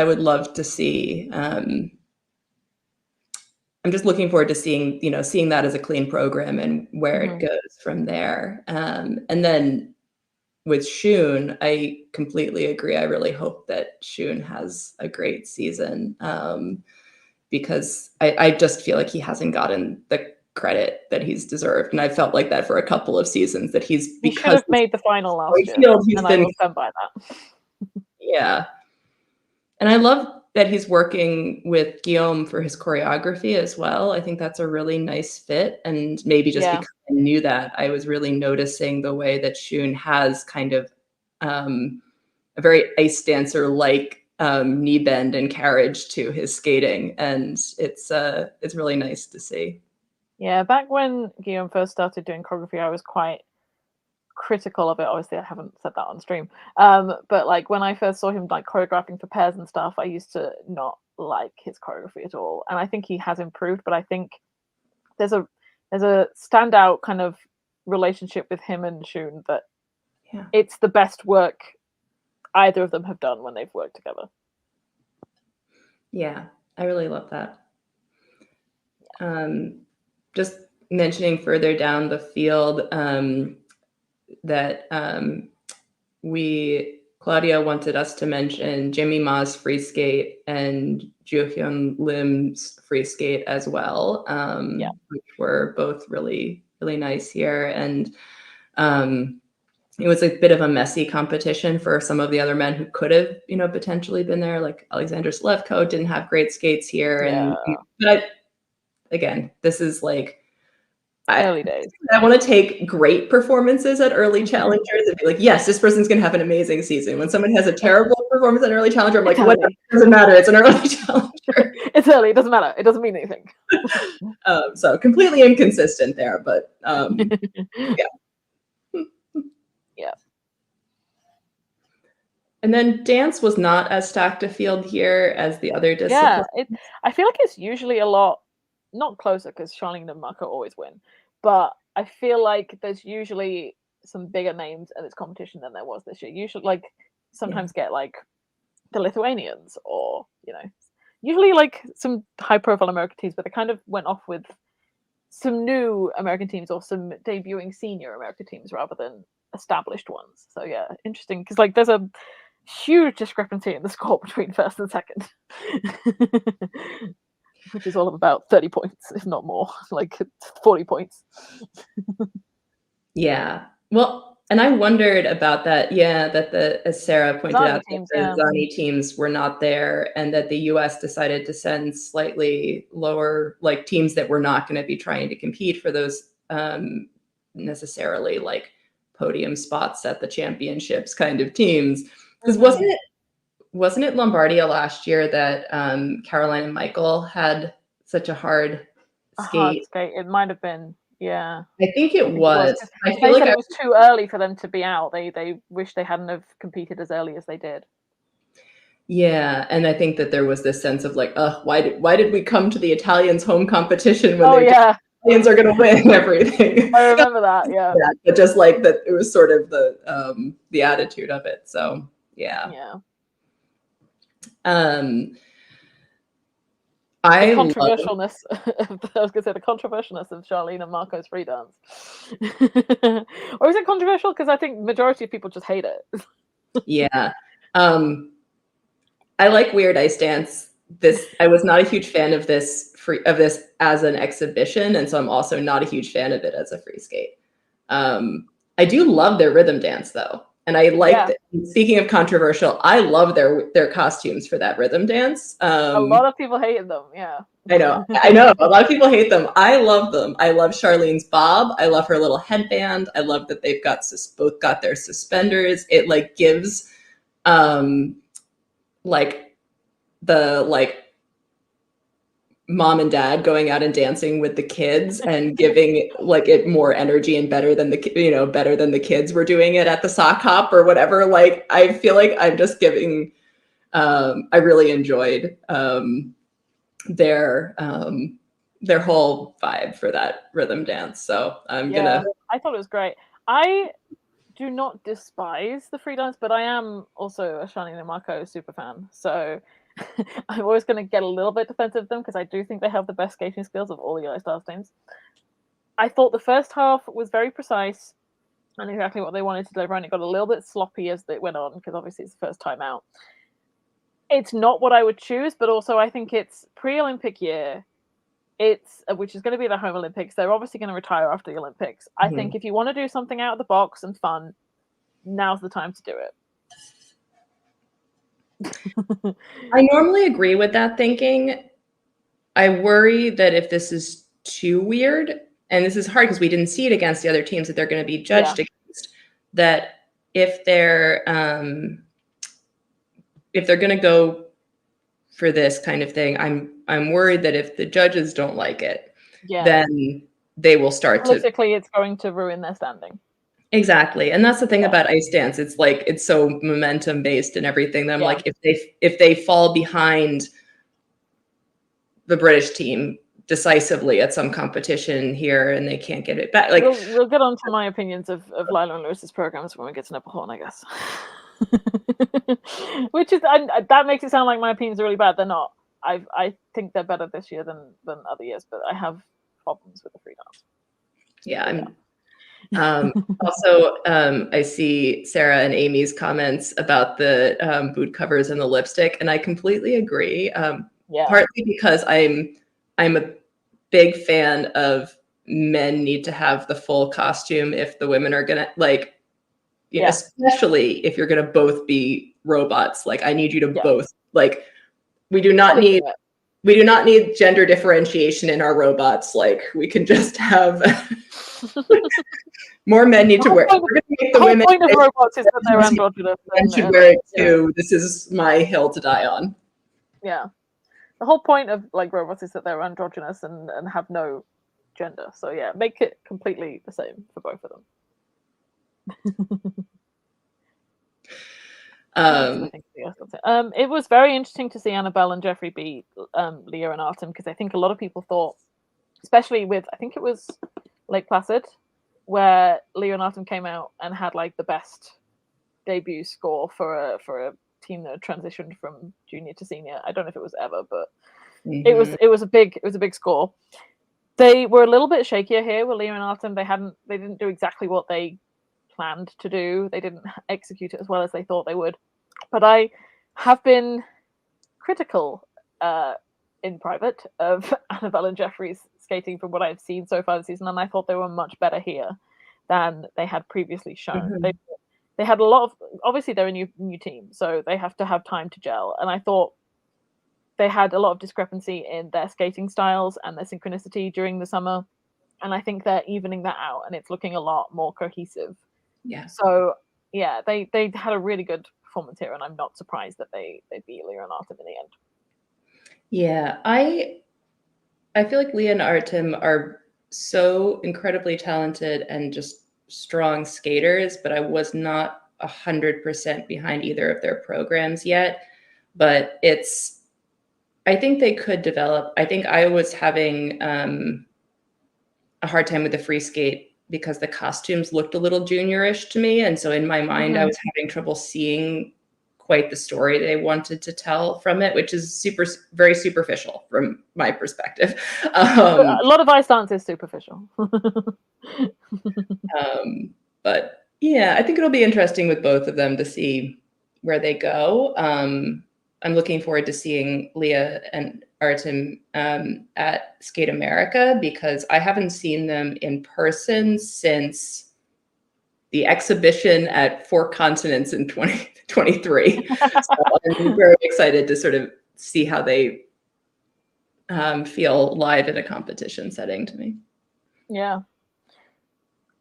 would love to see, I'm just looking forward to seeing that as a clean program and where it goes from there. And then with Shun, I completely agree. I really hope that Shun has a great season, because I just feel like he hasn't gotten the credit that he's deserved. And I felt like that for a couple of seasons, that he should have made the final last year, and I will stand by that. Yeah. And I love that he's working with Guillaume for his choreography as well. I think that's a really nice fit. And maybe just because I knew that, I was really noticing the way that Shun has kind of a very ice dancer-like knee bend and carriage to his skating. And it's really nice to see. Yeah, back when Guillaume first started doing choreography, I was quite critical of it. Obviously, I haven't said that on stream. But like when I first saw him like choreographing for pairs and stuff, I used to not like his choreography at all. And I think he has improved, but I think there's a standout kind of relationship with him and Shun that it's the best work either of them have done when they've worked together. Yeah, I really love that. Just mentioning further down the field that Claudia wanted us to mention Jimmy Ma's free skate and Joo-hyun Lim's free skate as well, which were both really, really nice here. And it was a bit of a messy competition for some of the other men who could have, potentially been there. Like Alexander Slevko didn't have great skates here. But again, this is like early days. I want to take great performances at early challengers and be like, yes, this person's going to have an amazing season. When someone has a terrible performance at an early challenger, I'm like, what? It doesn't matter. It's an early challenger. It's early. It doesn't matter. It doesn't mean anything. So completely inconsistent there, but yeah. Yeah. And then dance was not as stacked a field here as the other disciplines. Yeah, I feel like it's usually a lot, not closer because Charlene and Marco always win, but I feel like there's usually some bigger names in this competition than there was this year. You should like sometimes get like the Lithuanians or, usually like some high profile American teams, but they kind of went off with some new American teams or some debuting senior American teams rather than established ones. So yeah, interesting because like there's a huge discrepancy in the score between first and second, which is all of about 30 points, if not more, like 40 points. Yeah. Well, and I wondered about that. Yeah, that as Sarah pointed out, teams, the Zani teams were not there, and that the U.S. decided to send slightly lower, like teams that were not going to be trying to compete for those necessarily like podium spots at the championships kind of teams. Because wasn't it Lombardia last year that Caroline and Michael had such a hard skate? It might have been. Yeah, I think it was. I feel like it was too early for them to be out. They wish they hadn't have competed as early as they did. Yeah, and I think that there was this sense of like, why did we come to the Italians' home competition when the Italians are going to win everything? I remember that. Yeah, but just like that, it was sort of the attitude of it. So yeah. The controversialness the controversialness of Charlene and Marco's free dance. Or is it controversial? Because I think majority of people just hate it. Yeah. I like Weird Ice Dance. I was not a huge fan of this as an exhibition, and so I'm also not a huge fan of it as a free skate. I do love their rhythm dance though. And I like speaking of controversial, I love their costumes for that rhythm dance. A lot of people hated them, yeah. I know. A lot of people hate them. I love them. I love Charlene's bob. I love her little headband. I love that they've both got their suspenders. It like gives like the mom and dad going out and dancing with the kids and giving like it more energy and better than the kids were doing it at the sock hop or whatever. Like I feel like I'm just giving I really enjoyed their whole vibe for that rhythm dance. So I thought it was great. I do not despise the free dance, but I am also a Charlene and Marco super fan. So I'm always going to get a little bit defensive of them because I do think they have the best skating skills of all the Yellow Stars teams. I thought the first half was very precise and exactly what they wanted to deliver, and it got a little bit sloppy as it went on because obviously it's the first time out. It's not what I would choose, but also I think it's pre-Olympic year. Which is going to be the home Olympics. They're obviously going to retire after the Olympics. I think if you want to do something out of the box and fun, now's the time to do it. I normally agree with that thinking. I worry that if this is too weird, and this is hard because we didn't see it against the other teams that they're going to be judged against, that if they're going to go for this kind of thing, I'm worried that if the judges don't like it, then they will start politically it's going to ruin their standing. Exactly. And that's the thing about ice dance. It's like it's so momentum based and everything that I'm Yeah. like, if they fall behind the British team decisively at some competition here and they can't get it back, like we'll get on to my opinions of Lila and Lewis's programs when we get to Nebelhorn, I guess. Which is that makes it sound like my opinions are really bad. They're not. I think they're better this year than other years, but I have problems with the free dance. Yeah, also, I see Sarah and Amy's comments about the boot covers and the lipstick, and I completely agree. Partly because I'm a big fan of men need to have the full costume if the women are gonna like, especially if you're gonna both be robots. Like, I need you to both like. We do not need gender differentiation in our robots. Like, we can just have more men need to wear. We're going to make the women. Point of robots is that they're androgynous. Men should wear it too. This is my hill to die on. Yeah, the whole point of like robots is that they're androgynous and have no gender. So yeah, make it completely the same for both of them. It was very interesting to see Annabelle and Jeffrey beat Leah and Artem, because I think a lot of people thought, especially with, I think it was Lake Placid, where Leah and Artem came out and had like the best debut score for a team that transitioned from junior to senior. I don't know if it was ever, but it was a big score. They were a little bit shakier here with Leah and Artem. They didn't do exactly what they planned to do. They didn't execute it as well as they thought they would. But I have been critical in private of Annabelle and Jeffrey's skating from what I've seen so far this season, and I thought they were much better here than they had previously shown. They had a lot of, obviously they're a new team, so they have to have time to gel, and I thought they had a lot of discrepancy in their skating styles and their synchronicity during the summer, and I think they're evening that out, and it's looking a lot more cohesive. Yeah. So yeah, they had a really good performance here, and I'm not surprised that they beat Leah and Artem in the end. Yeah, I feel like Leah and Artem are so incredibly talented and just strong skaters, but I was not 100% behind either of their programs yet. But I think they could develop. I think I was having a hard time with the free skate because the costumes looked a little juniorish to me. And so in my mind, I was having trouble seeing quite the story they wanted to tell from it, which is very superficial from my perspective. A lot of ice dance is superficial. But yeah, I think it'll be interesting with both of them to see where they go. I'm looking forward to seeing Leah and Artem at Skate America, because I haven't seen them in person since the exhibition at Four Continents in 2023. So I'm very excited to sort of see how they feel live in a competition setting to me. Yeah.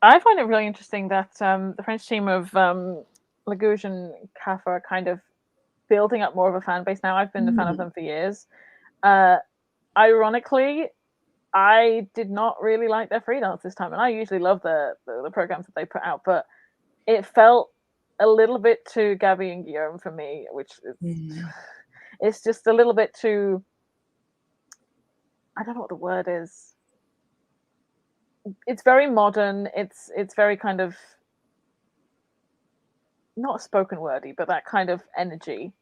I find it really interesting that the French team of Lagouge and Kaffa are kind of building up more of a fan base now. I've been a fan of them for years. Ironically, I did not really like their free dance this time, and I usually love the programs that they put out, but it felt a little bit too Gabby and Guillaume for me, which is it's just a little bit too, I don't know what the word is. It's very modern. It's very kind of not spoken wordy, but that kind of energy.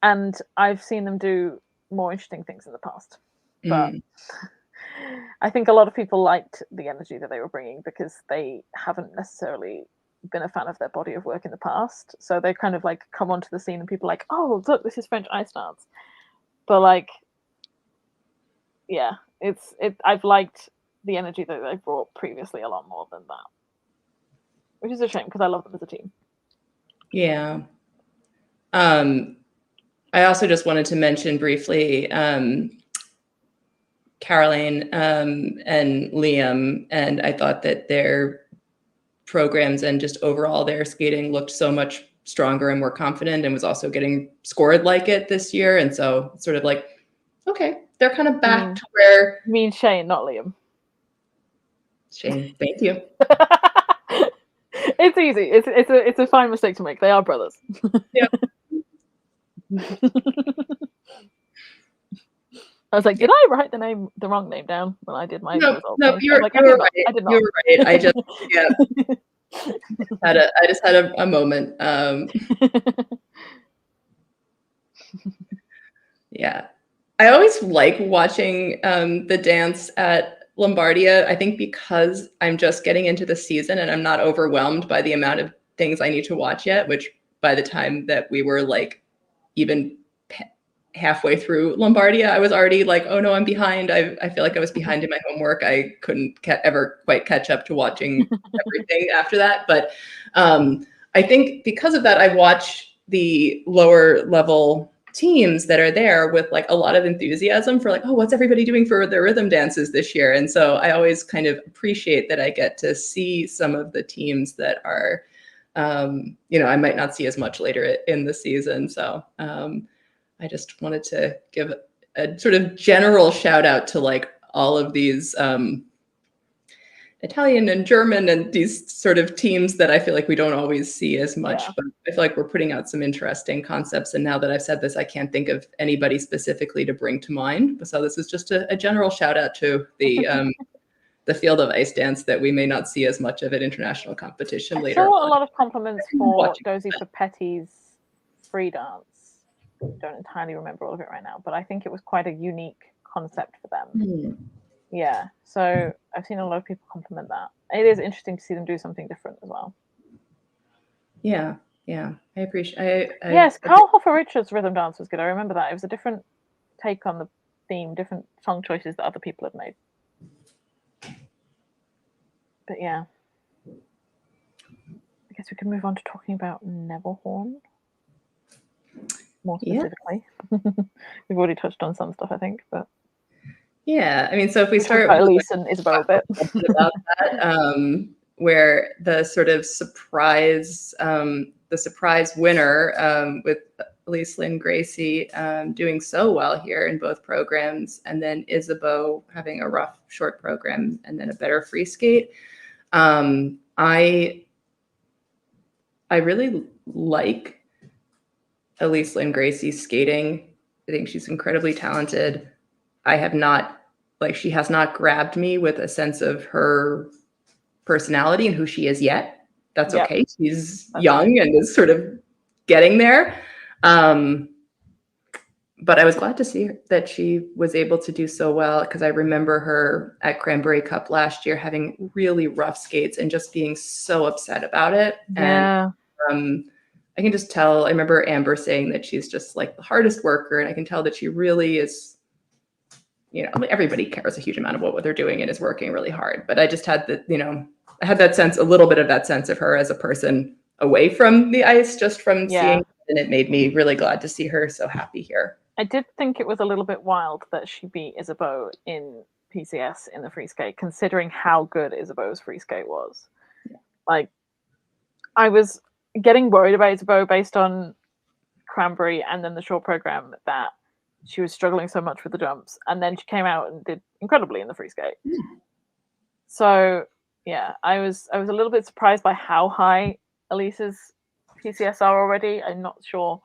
And I've seen them do more interesting things in the past. But I think a lot of people liked the energy that they were bringing because they haven't necessarily been a fan of their body of work in the past. So they kind of like come onto the scene and people are like, oh, look, this is French ice dance. But like, yeah, I've liked the energy that they brought previously a lot more than that, which is a shame because I love them as a team. Yeah. I also just wanted to mention briefly Caroline and Liam, and I thought that their programs and just overall their skating looked so much stronger and more confident, and was also getting scored like it this year. And so it's sort of like, okay, they're kind of back to where... You mean Shane, not Liam. Shane, thank you. It's easy. It's a fine mistake to make. They are brothers. Yeah. I was like, did I write the wrong name down when I did my result? No, I you're was like, right. I did not. You were right. I just I just had a moment. Yeah. I always like watching the dance at Lombardia. I think because I'm just getting into the season and I'm not overwhelmed by the amount of things I need to watch yet, which by the time that we were like even halfway through Lombardia, I was already like, oh no, I'm behind. I feel like I was behind in my homework. I couldn't ever quite catch up to watching everything after that. But I think because of that, I watch the lower level teams that are there with like a lot of enthusiasm for like, oh, what's everybody doing for their rhythm dances this year? And so I always kind of appreciate that I get to see some of the teams that are, I might not see as much later in the season. So I just wanted to give a sort of general shout out to like all of these Italian and German and these sort of teams that I feel like we don't always see as much, but I feel like we're putting out some interesting concepts. And now that I've said this, I can't think of anybody specifically to bring to mind. So this is just a general shout out to the field of ice dance that we may not see as much of at international competition later. I saw a lot of compliments for Dozy Petty's free dance. Don't entirely remember all of it right now, but I think it was quite a unique concept for them. Yeah, so I've seen a lot of people compliment that. It is interesting to see them do something different as well. Yeah, I appreciate. Yes, Carl Hoffer Richards' rhythm dance was good. I remember that. It was a different take on the theme, different song choices that other people had made. But yeah, I guess we can move on to talking about Nebelhorn more specifically. Yeah. We've already touched on some stuff, I think, but yeah, I mean, so if we start with Elise and Isabel a bit about that, where the sort of surprise winner with Elise Lynn Gracie doing so well here in both programs, and then Isabeau having a rough short program and then a better free skate. I really like Elise Lynn Gracie's skating. I think she's incredibly talented. She has not grabbed me with a sense of her personality and who she is yet. That's okay. She's young and is sort of getting there. But I was glad to see that she was able to do so well, because I remember her at Cranberry Cup last year having really rough skates and just being so upset about it. Yeah. And I can just tell, I remember Amber saying that she's just like the hardest worker, and I can tell that she really is, everybody cares a huge amount about what they're doing and is working really hard. But I just had I had that sense, a little bit of that sense of her as a person away from the ice, just from seeing it, and it made me really glad to see her so happy here. I did think it was a little bit wild that she beat Isabeau in PCS in the free skate, considering how good Isabeau's free skate was. Yeah. Like, I was getting worried about Isabeau based on Cranberry and then the short program, that she was struggling so much with the jumps, and then she came out and did incredibly in the free skate. So yeah, I was a little bit surprised by how high Elise's PCS are already. I'm not sure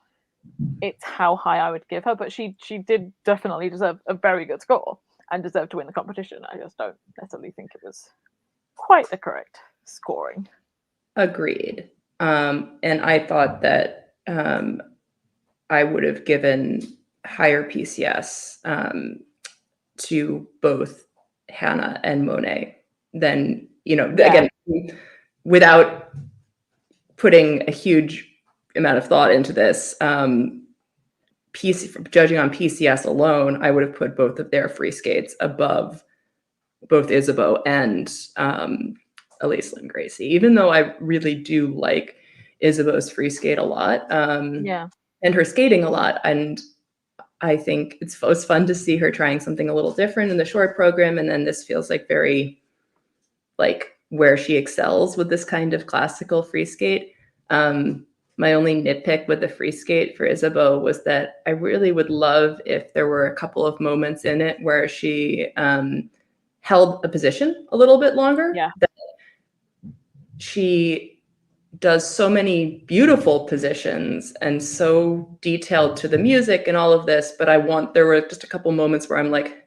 it's how high I would give her, but she did definitely deserve a very good score and deserved to win the competition. I just don't necessarily think it was quite the correct scoring. Agreed. And I thought that I would have given higher PCS to both Hannah and Monet than, again, without putting a huge amount of thought into this. Judging on PCS alone, I would have put both of their free skates above both Isabeau and Elise Lynn Gracie, even though I really do like Isabeau's free skate a lot, and her skating a lot. And I think it was fun to see her trying something a little different in the short program. And then this feels like very like where she excels with this kind of classical free skate. My only nitpick with the free skate for Isabeau was that I really would love if there were a couple of moments in it where she held a position a little bit longer. Yeah. She does so many beautiful positions and so detailed to the music and all of this, but there were just a couple moments where I'm like,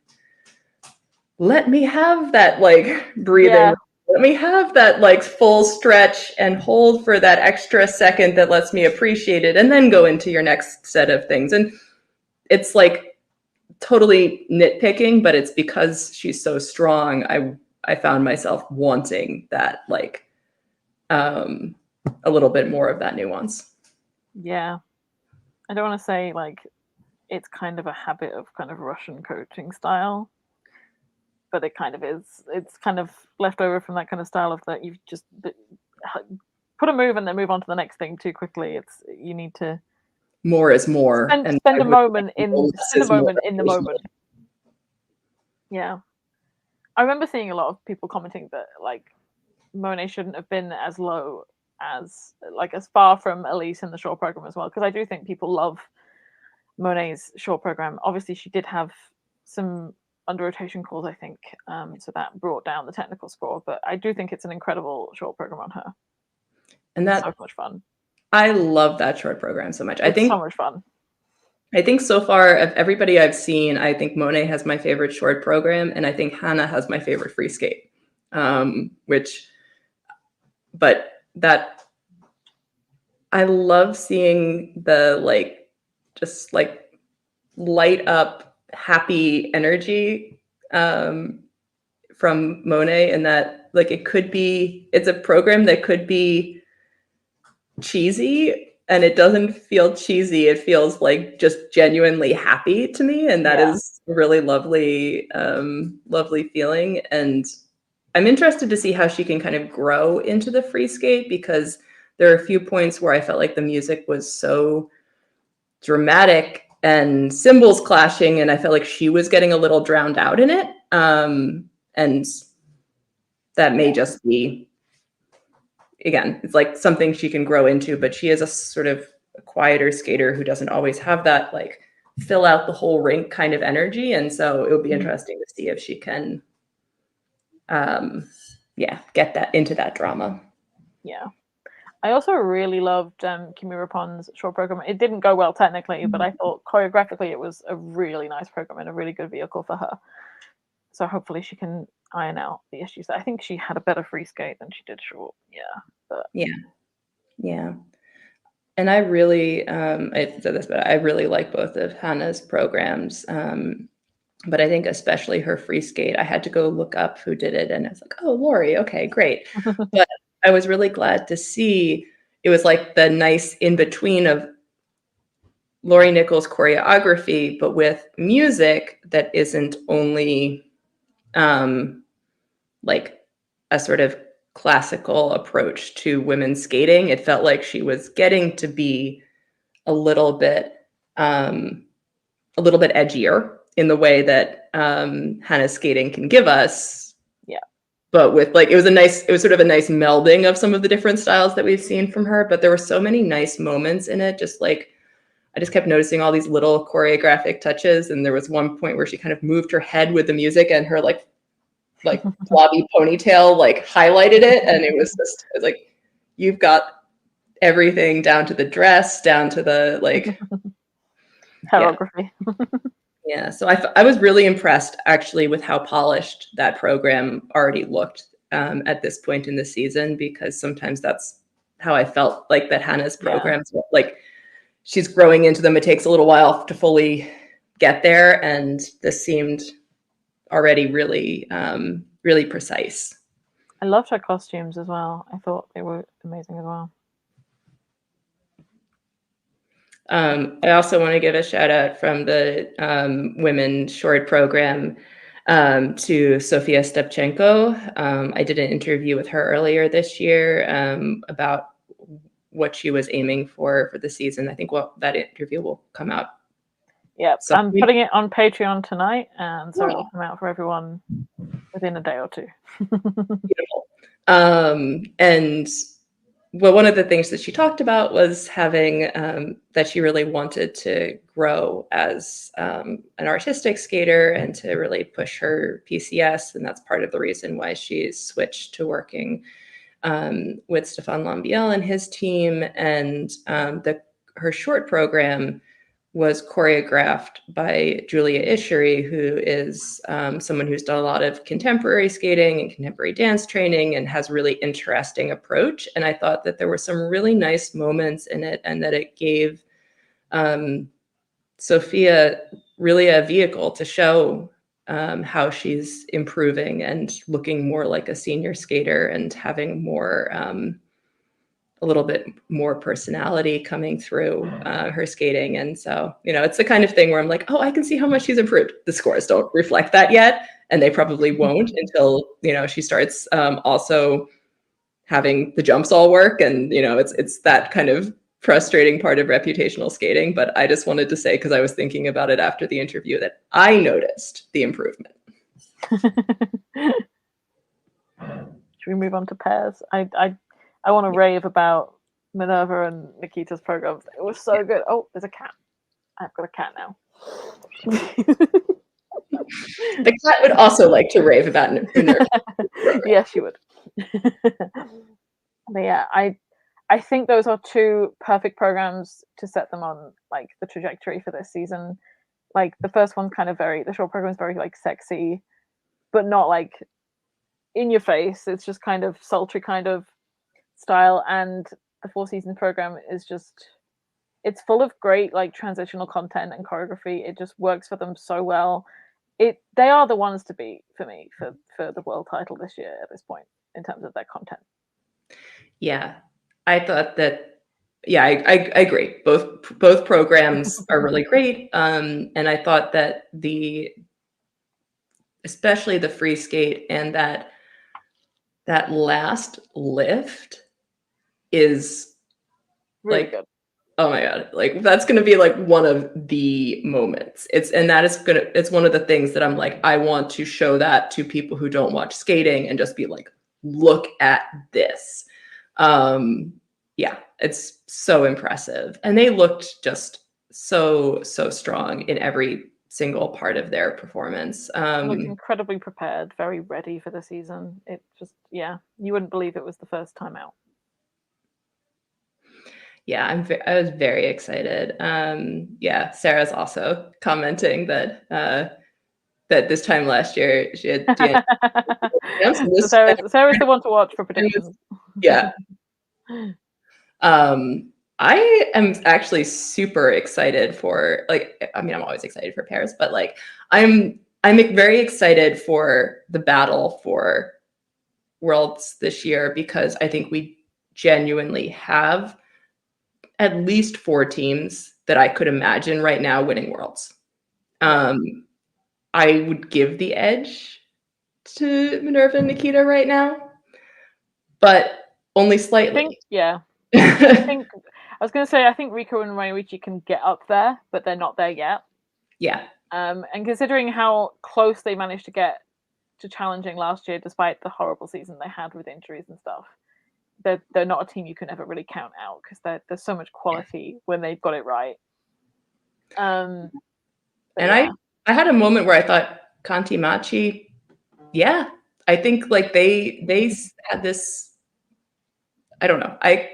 let me have that like breathing. Yeah. Let me have that like full stretch and hold for that extra second that lets me appreciate it and then go into your next set of things. And it's like totally nitpicking, but it's because she's so strong. I found myself wanting that like a little bit more of that nuance. Yeah. I don't want to say like it's kind of a habit of kind of Russian coaching style, but it kind of is. It's kind of left over from that kind of style of that you've just put a move and then move on to the next thing too quickly. You need to more is more, and spend a moment less is more. in the moment. Yeah, I remember seeing a lot of people commenting that like Monet shouldn't have been as low as far from Elise in the short program as well, because I do think people love Monet's short program. Obviously, she did have some under rotation calls, I think, so that brought down the technical score. But I do think it's an incredible short program on her, and that's so much fun. I love that short program so much. It's so much fun. I think so far of everybody I've seen, I think Monet has my favorite short program, and I think Hannah has my favorite free skate. But that I love seeing the like just like light up happy energy from Monet, and that like it's a program that could be cheesy, and it doesn't feel cheesy. It feels like just genuinely happy to me, and that is a really lovely feeling. And I'm interested to see how she can kind of grow into the free skate, because there are a few points where I felt like the music was so dramatic and cymbals clashing, and I felt like she was getting a little drowned out in it. And that may just be, again, it's like something she can grow into, but she is a sort of a quieter skater who doesn't always have that like fill out the whole rink kind of energy. And so it would be interesting to see if she can get that into that drama. Yeah. I also really loved Kimi Rappon's short program. It didn't go well technically, but I thought choreographically it was a really nice program and a really good vehicle for her. So hopefully she can iron out the issues. I think she had a better free skate than she did short. Yeah. And I really, I said this, but I really like both of Hannah's programs. But I think especially her free skate, I had to go look up who did it, and I was like, oh, Lori, okay, great. But I was really glad to see it was like the nice in between of Lori Nichols' choreography, but with music that isn't only like a sort of classical approach to women's skating. It felt like she was getting to be a little bit edgier in the way that Hannah's skating can give us. Yeah. But with like, it was sort of a nice melding of some of the different styles that we've seen from her. But there were so many nice moments in it. Just like, I just kept noticing all these little choreographic touches. And there was one point where she kind of moved her head with the music, and her like blobby ponytail like highlighted it. And it was like, you've got everything down to the dress, down to the like choreography. Yeah, so I was really impressed actually with how polished that program already looked at this point in the season, because sometimes that's how I felt like that Hannah's programs, like she's growing into them. It takes a little while to fully get there, and this seemed already really, really precise. I loved her costumes as well. I thought they were amazing as well. I also want to give a shout out from the women short program to Sofia Stepchenko. I did an interview with her earlier this year about what she was aiming for the season. I think that interview will come out. Yeah, I'm putting it on Patreon tonight, and so it'll come out for everyone within a day or two. Beautiful. And well, one of the things that she talked about was having that she really wanted to grow as an artistic skater and to really push her PCS. And that's part of the reason why she's switched to working with Stefan Lambiel and his team, and her short program was choreographed by Julia Ishery, who is someone who's done a lot of contemporary skating and contemporary dance training and has really interesting approach. And I thought that there were some really nice moments in it, and that it gave Sophia really a vehicle to show how she's improving and looking more like a senior skater and having more a little bit more personality coming through her skating. And so, it's the kind of thing where I'm like, oh, I can see how much she's improved. The scores don't reflect that yet, and they probably won't until, she starts also having the jumps all work. And, it's that kind of frustrating part of reputational skating. But I just wanted to say, because I was thinking about it after the interview, that I noticed the improvement. Should we move on to pairs? I want to rave about Minerva and Nikita's programs. It was so good. Oh, there's a cat. I've got a cat now. The cat would also like to rave about Minerva. Yes, she would. But yeah, I think those are two perfect programs to set them on like the trajectory for this season. Like the first one's kind of the short program is very like sexy, but not like in your face. It's just kind of sultry kind of style. And the 4-season program is it's full of great like transitional content and choreography. It just works for them so well. They are the ones to beat for me for the world title this year at this point in terms of their content. Yeah, I thought that. Yeah, I agree. Both programs are really great, and I thought that especially the free skate and that last lift is really like good. Oh my God, like that's going to be like one of the moments. It's one of the things that I'm like, I want to show that to people who don't watch skating and just be like, look at this. Yeah, it's so impressive. And they looked just so strong in every single part of their performance. Looked incredibly prepared, very ready for the season. It just, yeah, you wouldn't believe it was the first time out. Yeah, I was very excited. Yeah, Sarah's also commenting that that this time last year she had So Sarah's the one to watch for predictions. Yeah. I am actually super excited for I'm always excited for pairs, but like I'm very excited for the battle for Worlds this year, because I think we genuinely have at least 4 teams that I could imagine right now winning Worlds. I would give the edge to Minerva and Nikita right now, but only slightly. I was going to say, I think Rico and Mayuichi can get up there, but they're not there yet. Yeah. And considering how close they managed to get to challenging last year, despite the horrible season they had with injuries and stuff, they're not a team you can ever really count out, because there's so much quality when they've got it right. And yeah. I had a moment where I thought Conti Machi, yeah, I think like they had this. I don't know. I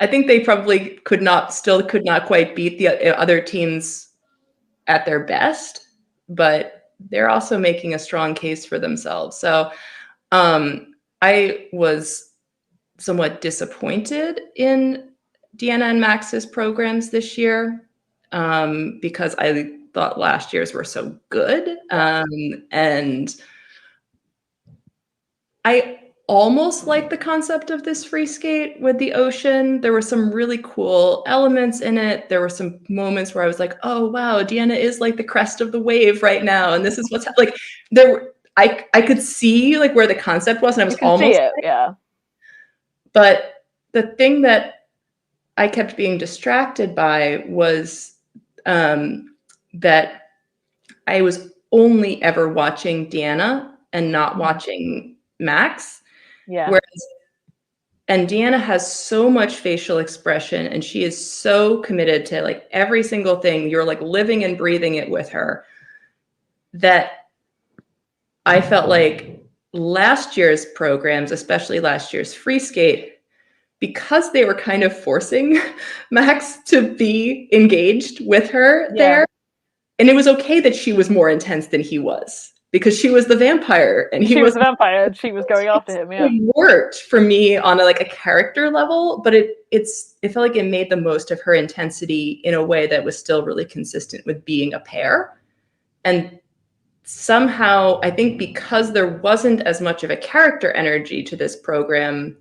think they probably could not quite beat the other teams at their best, but they're also making a strong case for themselves. So I was somewhat disappointed in Deanna and Max's programs this year, because I thought last year's were so good. And I almost like the concept of this free skate with the ocean. There were some really cool elements in it. There were some moments where I was like, oh wow, Deanna is like the crest of the wave right now, and this is what's like there. I could see like where the concept was, and I was almost see it, yeah. But the thing that I kept being distracted by was that I was only ever watching Deanna and not watching Max. Yeah. And Deanna has so much facial expression, and she is so committed to like every single thing. You're like living and breathing it with her, that I felt like last year's programs, especially last year's free skate, because they were kind of forcing Max to be engaged with her there. And it was okay that she was more intense than he was because she was the vampire and she was the vampire and she was going after him. Yeah, it worked for me on a character level, but it felt like it made the most of her intensity in a way that was still really consistent with being a pair. And somehow, I think because there wasn't as much of a character energy to this program,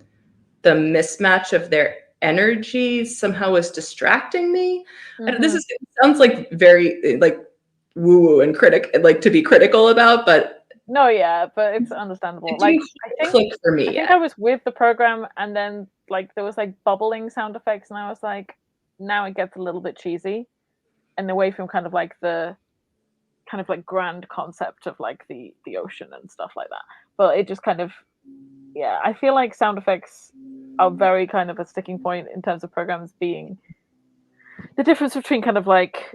the mismatch of their energy somehow was distracting me. And this sounds like very woo-woo and to be critical about, but no, yeah, but it's understandable. I think for me, I think I was with the program, and then there was bubbling sound effects, and I was like, now it gets a little bit cheesy, and away from kind of the kind of grand concept of the ocean and stuff like that. But it just kind of, yeah, I feel like sound effects are very kind of a sticking point in terms of programs being the difference between kind of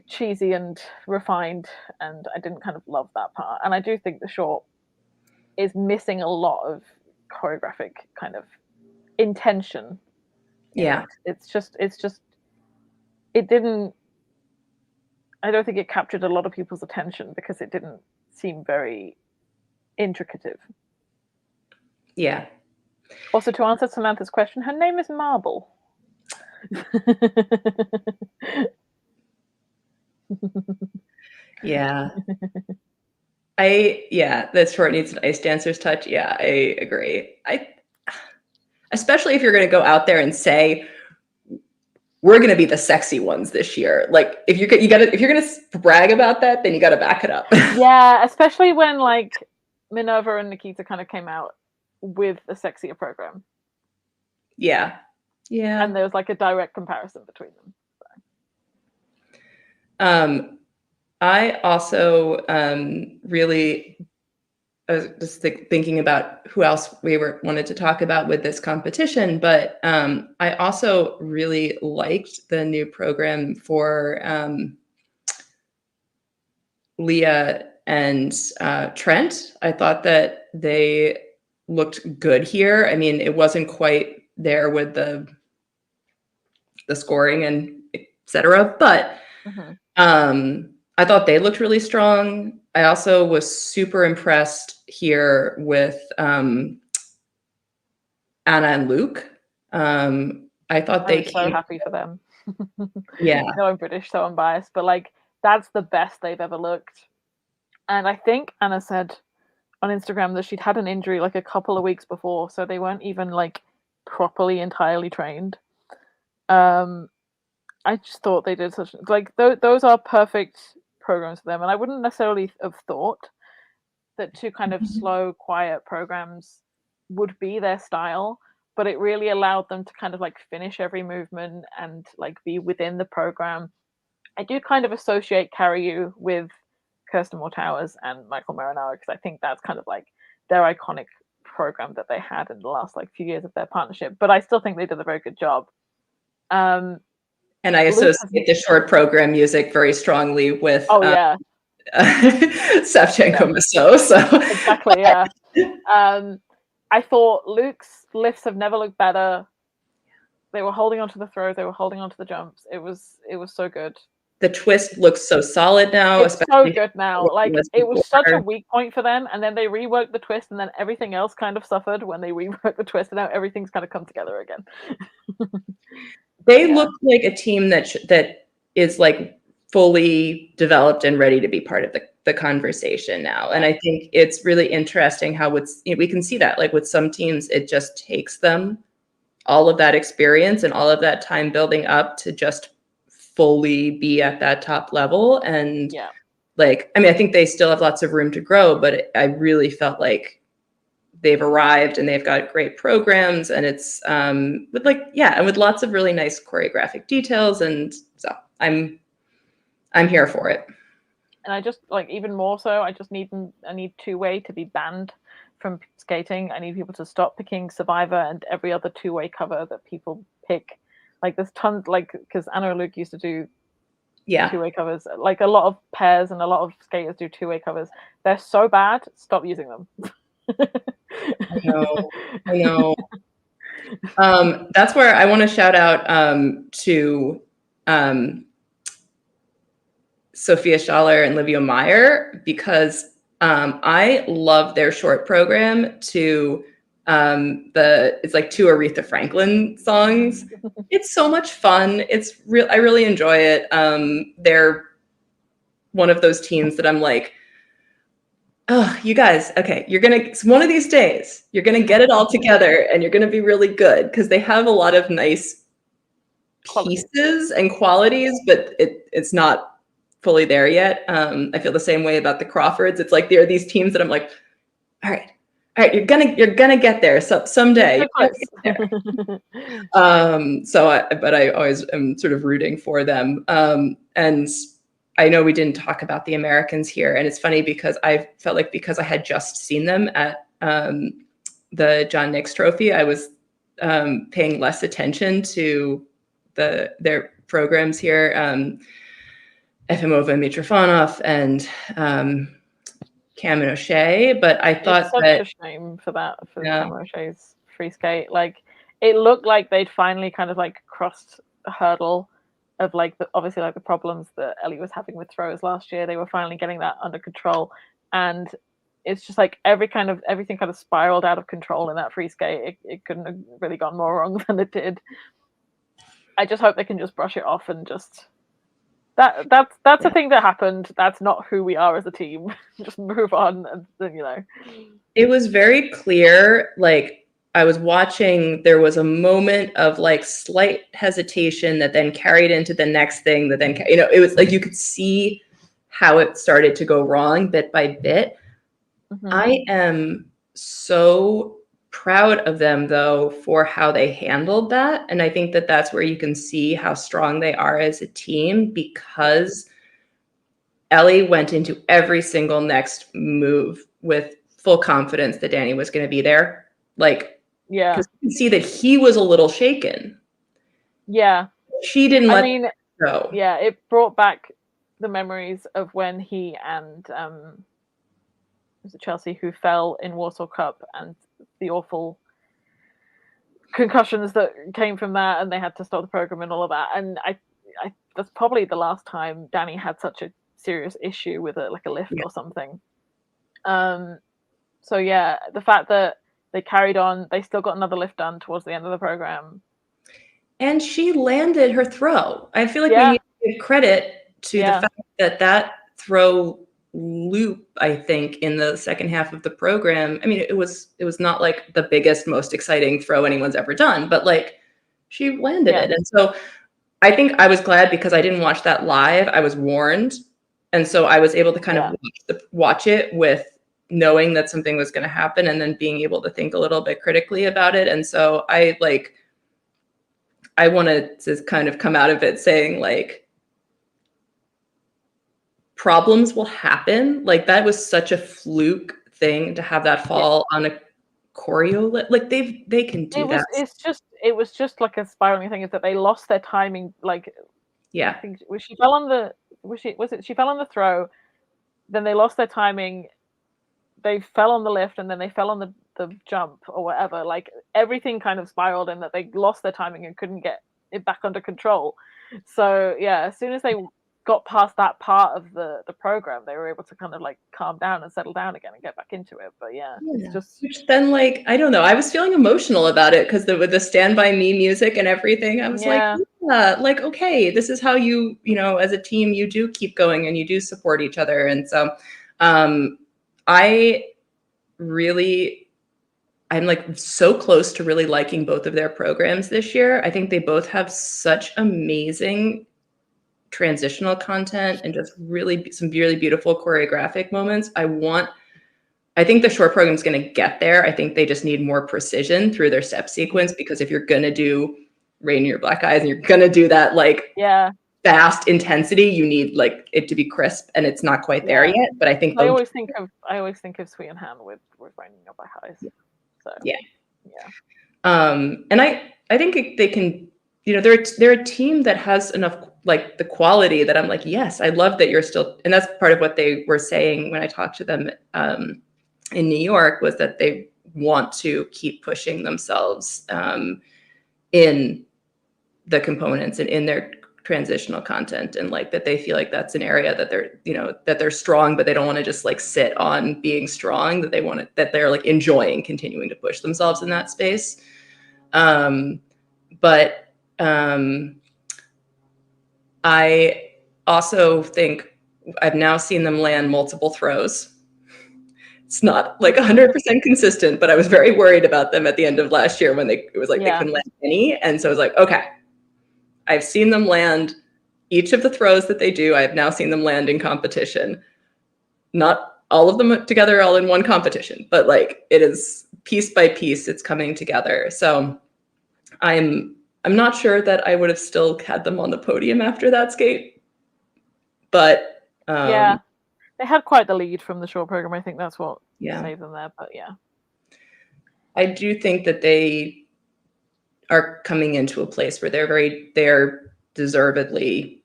cheesy and refined, and I didn't kind of love that part. And I do think the short is missing a lot of choreographic kind of intention. Yeah. It's just it didn't, I don't think it captured a lot of people's attention because it didn't seem very intricative. Yeah. Also, to answer Samantha's question, her name is Marble. Yeah. That short needs an ice dancer's touch. Yeah, I agree. Especially if you're going to go out there and say, we're going to be the sexy ones this year. Like if you're going to brag about that, then you got to back it up. Yeah, especially when Minerva and Nikita kind of came out with a sexier program. Yeah. Yeah. And there was a direct comparison between them. So. I also really, I was just thinking about who else we wanted to talk about with this competition, but I also really liked the new program for Leah and Trent. I thought that they looked good here. I mean, it wasn't quite there with the scoring and etc., but I thought they looked really strong. I also was super impressed here with Anna and Luke. I thought they so happy for them. Yeah. I know I'm British, so I'm biased, but that's the best they've ever looked. And I think Anna said on Instagram that she'd had an injury a couple of weeks before, so they weren't even properly entirely trained. I just thought they did such those are perfect programs for them, and I wouldn't necessarily have thought that two kind of slow, quiet programs would be their style, but it really allowed them to kind of finish every movement and be within the program. I do kind of associate Carry You with Kirsten Moore Towers and Michael Marinaro because I think that's kind of their iconic program that they had in the last few years of their partnership. But I still think they did a very good job. And I associate the short program music very strongly with Savchenko Maso. So exactly, yeah. I thought Luke's lifts have never looked better. They were holding onto the throws, they were holding onto the jumps. It was so good. The twist looks so solid now. It's so good now. It was such a weak point for them, and then they reworked the twist, and then everything else kind of suffered when they reworked the twist, and now everything's kind of come together again. They look like a team that is fully developed and ready to be part of the conversation now. And I think it's really interesting how we can see that with some teams, it just takes them all of that experience and all of that time building up to just fully be at that top level. And I think they still have lots of room to grow, but I really felt like they've arrived and they've got great programs, and it's with and with lots of really nice choreographic details. And so I'm here for it. And I just even more so, I need two-way to be banned from skating. I need people to stop picking Survivor and every other two-way cover that people pick. There's tons because Anna and Luke used to do two-way covers. A lot of pairs and a lot of skaters do two-way covers. They're so bad. Stop using them. I know. I know. That's where I want to shout out to Sophia Schaller and Livia Meyer, because I love their short program to it's like two Aretha Franklin songs. It's so much fun. It's real. I really enjoy it. They're one of those teams that I'm like, oh, you guys, okay, one of these days, you're gonna get it all together and you're gonna be really good, because they have a lot of nice pieces and qualities, but it's not fully there yet. I feel the same way about the Crawfords. It's like there are these teams that I'm like, all right, you're gonna get there. So someday. But I always am sort of rooting for them. And I know we didn't talk about the Americans here, and it's funny because I felt like, because I had just seen them at the John Nicks Trophy, I was paying less attention to their programs here, Efimova and Mitrofanov and Cam and O'Shea. But I thought it's such a shame for Cam and O'Shea's free skate. Like, it looked like they'd finally kind of like crossed a hurdle of like obviously like the problems that Ellie was having with throws last year. They were finally getting that under control, and it's just like everything kind of spiraled out of control in that free skate. It couldn't have really gone more wrong than it did. I just hope they can just brush it off and just that's a thing that happened. That's not who we are as a team. Just move on, and It was very clear. Like, I was watching, there was a moment of like slight hesitation that then carried into the next thing. That then it was like you could see how it started to go wrong bit by bit. Mm-hmm. I am so proud of them, though, for how they handled that. And I think that that's where you can see how strong they are as a team, because Ellie went into every single next move with full confidence that Danny was going to be there. Like, yeah, because you can see that he was a little shaken. Yeah. She didn't let it go. Yeah, it brought back the memories of when he and was it Chelsea, who fell in Warsaw Cup, and the awful concussions that came from that, and they had to stop the program and all of that. And I that's probably the last time Danny had such a serious issue with a lift or something. So yeah, the fact that they carried on, they still got another lift done towards the end of the program. And she landed her throw. I feel like we need to give credit to the fact that throw loop, I think, in the second half of the program. I mean, it was not like the biggest, most exciting throw anyone's ever done, but like, she landed it. And so I think I was glad, because I didn't watch that live. I was warned. And so I was able to kind of watch it with knowing that something was going to happen, and then being able to think a little bit critically about it. And so I wanted to kind of come out of it saying, like, problems will happen. Like, that was such a fluke thing to have that fall on a choreo. Like, they can do that. It was just like a spiraling thing, is that they lost their timing. Like, I think she fell on the throw, then they lost their timing, they fell on the lift, and then they fell on the jump or whatever. Like, everything kind of spiraled in that they lost their timing and couldn't get it back under control. So yeah, as soon as they got past that part of the program, they were able to kind of like calm down and settle down again and get back into it. But it's just, which then, like, I don't know, I was feeling emotional about it, because with the Stand By Me music and everything, I was like, okay, this is how you as a team, you do keep going and you do support each other. And so I'm like so close to really liking both of their programs this year. I think they both have such amazing transitional content and just some really beautiful choreographic moments. I think the short program is going to get there. I think they just need more precision through their step sequence, because if you're going to do Rain in Your Black Eyes and you're going to do that like fast intensity, you need like it to be crisp, and it's not quite there yet. But I think I always think of Sweet and Han with Rain in Your Black Eyes. So and I think they can, they're a team that has enough, like, the quality that I'm like, yes, I love that you're still, and that's part of what they were saying when I talked to them in New York, was that they want to keep pushing themselves in the components and in their transitional content, and like that they feel like that's an area that they're, you know, that they're strong, but they don't want to just like sit on being strong, that they want to, that they're like enjoying continuing to push themselves in that space. But I also think I've now seen them land multiple throws. It's not like 100% consistent, but I was very worried about them at the end of last year when it was like they couldn't land any. And so I was like, okay, I've seen them land each of the throws that they do. I have now seen them land in competition. Not all of them together, all in one competition, but like it is piece by piece, it's coming together. So I'm not sure that I would have still had them on the podium after that skate, but yeah, they had quite the lead from the short program. I think that's what yeah, saved them there. But yeah, I do think that they are coming into a place where they're deservedly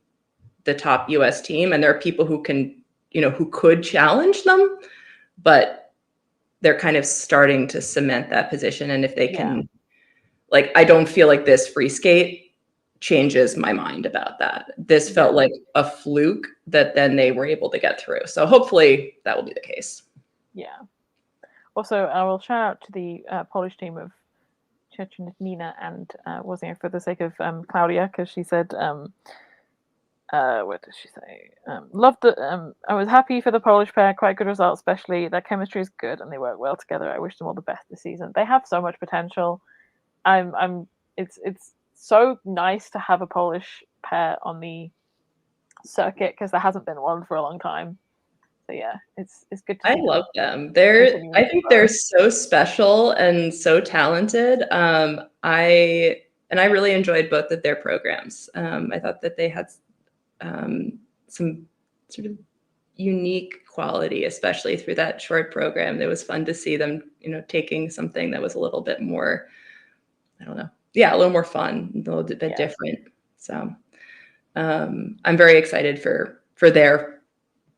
the top US team, and there are people who can, you know, who could challenge them, but they're kind of starting to cement that position. And if they can, like, I don't feel like this free skate changes my mind about that. This felt like a fluke that then they were able to get through. So hopefully that will be the case. Yeah. Also, I will shout out to the Polish team of Nina and Wozniak for the sake of Claudia, because she said, what did she say? Loved the. I was happy for the Polish pair. Quite good result, especially their chemistry is good and they work well together. I wish them all the best this season. They have so much potential. It's so nice to have a Polish pair on the circuit because there hasn't been one for a long time. So yeah, it's good to see. I love them. I think they're so special and so talented. I really enjoyed both of their programs. I thought that they had some sort of unique quality, especially through that short program. It was fun to see them, you know, taking something that was a little bit more, I don't know, a little more fun, a little bit different. So I'm very excited for their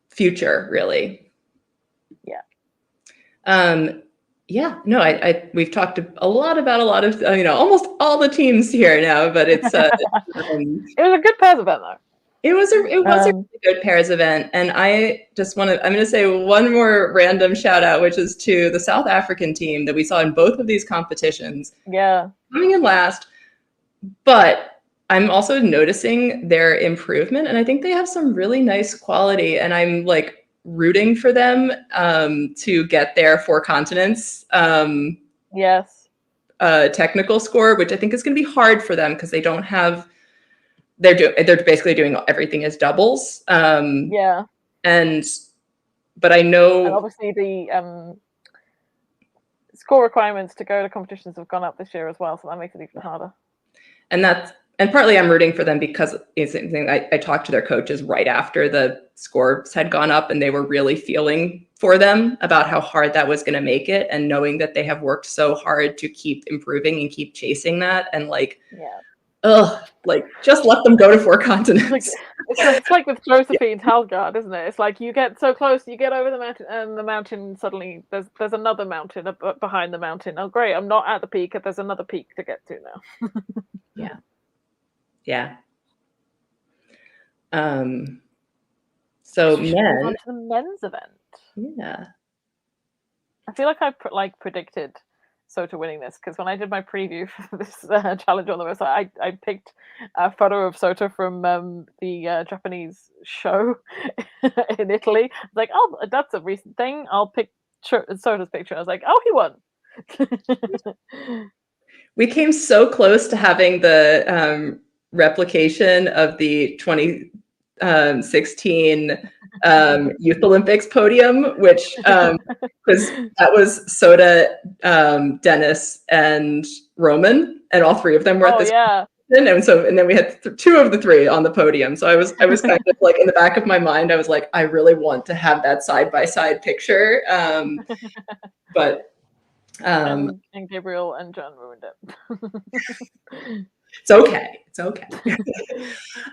future, really. We've talked a lot of you know, almost all the teams here now, but it's it was a good pairs event though. It was a really good pairs event, and I just I'm going to say one more random shout out, which is to the South African team that we saw in both of these competitions. Yeah, coming in last, but I'm also noticing their improvement, and I think they have some really nice quality, and I'm like rooting for them to get their 4 continents technical score, which I think is going to be hard for them because they don't have. They're basically doing everything as doubles. But I know, and obviously the score requirements to go to competitions have gone up this year as well, so that makes it even harder. And partly I'm rooting for them because I talked to their coaches right after the scores had gone up, and they were really feeling for them about how hard that was going to make it, and knowing that they have worked so hard to keep improving and keep chasing that, and like, like just let them go to 4 continents. It's like with Josephine Talgard, isn't it? It's like you get so close, you get over the mountain, and the mountain suddenly there's another mountain behind the mountain. Oh great, I'm not at the peak, there's another peak to get to now. So move on to the men's event. I feel like I predicted Sota winning this, because when I did my preview for this challenge on the website, I picked a photo of Sota from the Japanese show in Italy. I was like, oh, that's a recent thing. I'll pick Sota's picture. I was like, oh, he won. We came so close to having the replication of the 2016 Youth Olympics podium, which because that was Sota, Dennis, and Roman, and all 3 of them were at this. And then we had 2 of the 3 on the podium. So I was kind of like, in the back of my mind, I was like, I really want to have that side-by-side picture, but. And Gabriel and John ruined it. It's okay.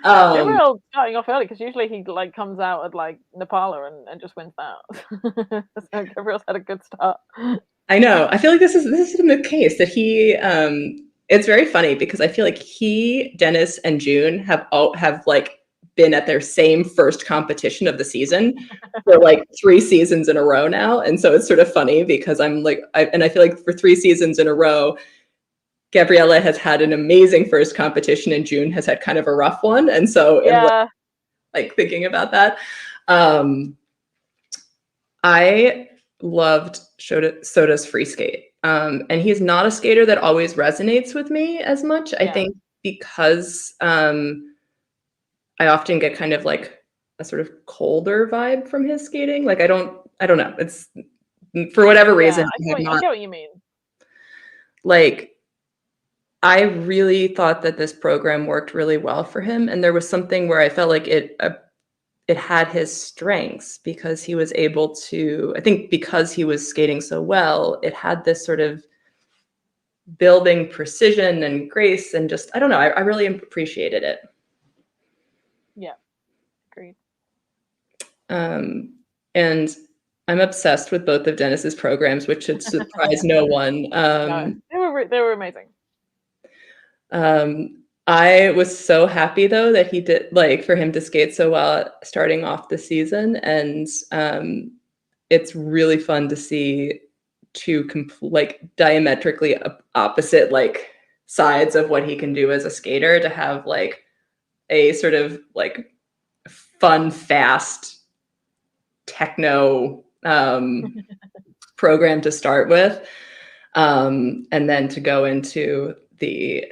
Gabriel starting off early, because usually he like comes out at like Nepal and just wins that. So Gabriel's had a good start. I know. I feel like this is the case that he. It's very funny because I feel like Dennis, and June have like been at their same first competition of the season for like 3 seasons in a row now, and so it's sort of funny because I'm like, I feel like for 3 seasons in a row, Gabriella has had an amazing first competition, and June has had kind of a rough one, and so Yeah. like thinking about that. I loved Soda's free skate. And he's not a skater that always resonates with me as much. I think because I often get kind of like a sort of colder vibe from his skating. Like I don't know. It's for whatever reason. I get what you mean. Like I really thought that this program worked really well for him, and there was something where I felt like it had his strengths because he was able to, I think because he was skating so well, it had this sort of building precision and grace and just, I don't know, I really appreciated it. Yeah, agreed. And I'm obsessed with both of Dennis's programs, which should surprise no one. No, they were amazing. I was so happy though that he did, like, for him to skate so well starting off the season, and it's really fun to see two like diametrically opposite like sides of what he can do as a skater, to have like a sort of like fun, fast techno program to start with, and then to go into the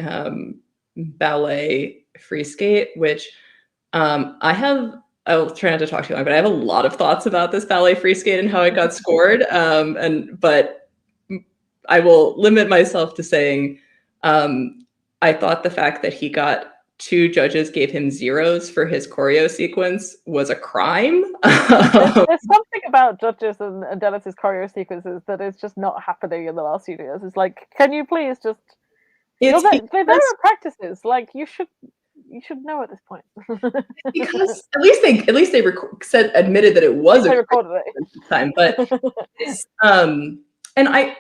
ballet free skate, which I'll try not to talk too long, but I have a lot of thoughts about this ballet free skate and how it got scored. But I will limit myself to saying I thought the fact that he got 2 judges gave him zeros for his choreo sequence was a crime. There's something about judges and Dennis's choreo sequences that is just not happening in the last few years. It's like, can you please just? They're there at practices. Like you should know at this point. Because at least they admitted that it was a recorded it time, but it's, and I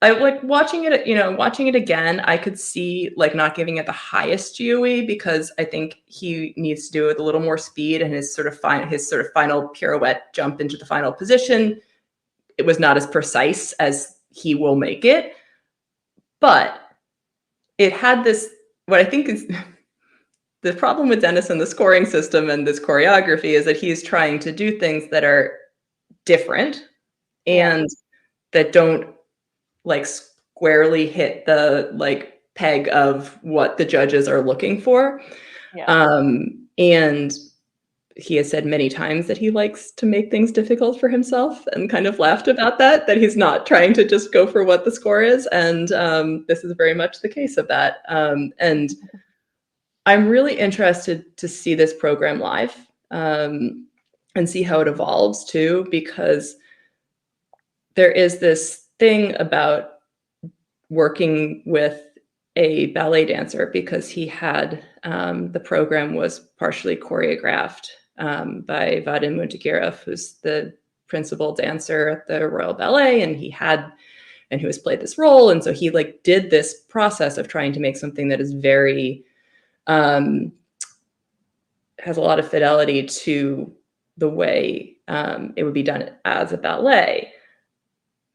like watching it again. I could see like not giving it the highest GOE because I think he needs to do it with a little more speed, and his sort of final pirouette jump into the final position, it was not as precise as he will make it, but it had this, what I think is the problem with Dennis and the scoring system and this choreography is that he's trying to do things that are different and that don't like squarely hit the like peg of what the judges are looking for. And he has said many times that he likes to make things difficult for himself, and kind of laughed about that he's not trying to just go for what the score is. And this is very much the case of that. And I'm really interested to see this program live, and see how it evolves too, because there is this thing about working with a ballet dancer, because he had the program was partially choreographed by Vadim Muntegirev, who's the principal dancer at the Royal Ballet, and who has played this role. And so he like did this process of trying to make something that is very has a lot of fidelity to the way it would be done as a ballet.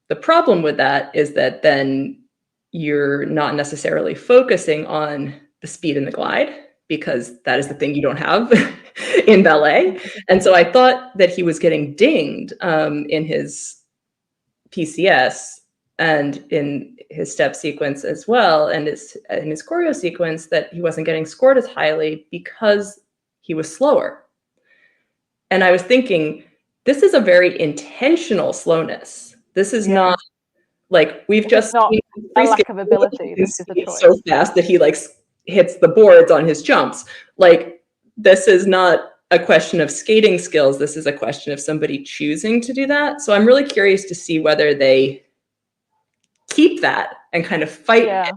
The problem with that is that then you're not necessarily focusing on the speed and the glide, because that is the thing you don't have in ballet. And so I thought that he was getting dinged in his PCS and in his step sequence as well, and in his choreo sequence, that he wasn't getting scored as highly because he was slower. And I was thinking, this is a very intentional slowness. This is not like we've just seen a lack of ability. This is a choice. So fast that he like hits the boards on his jumps. Like this is not a question of skating skills. This is a question of somebody choosing to do that. So I'm really curious to see whether they keep that and kind of fight it,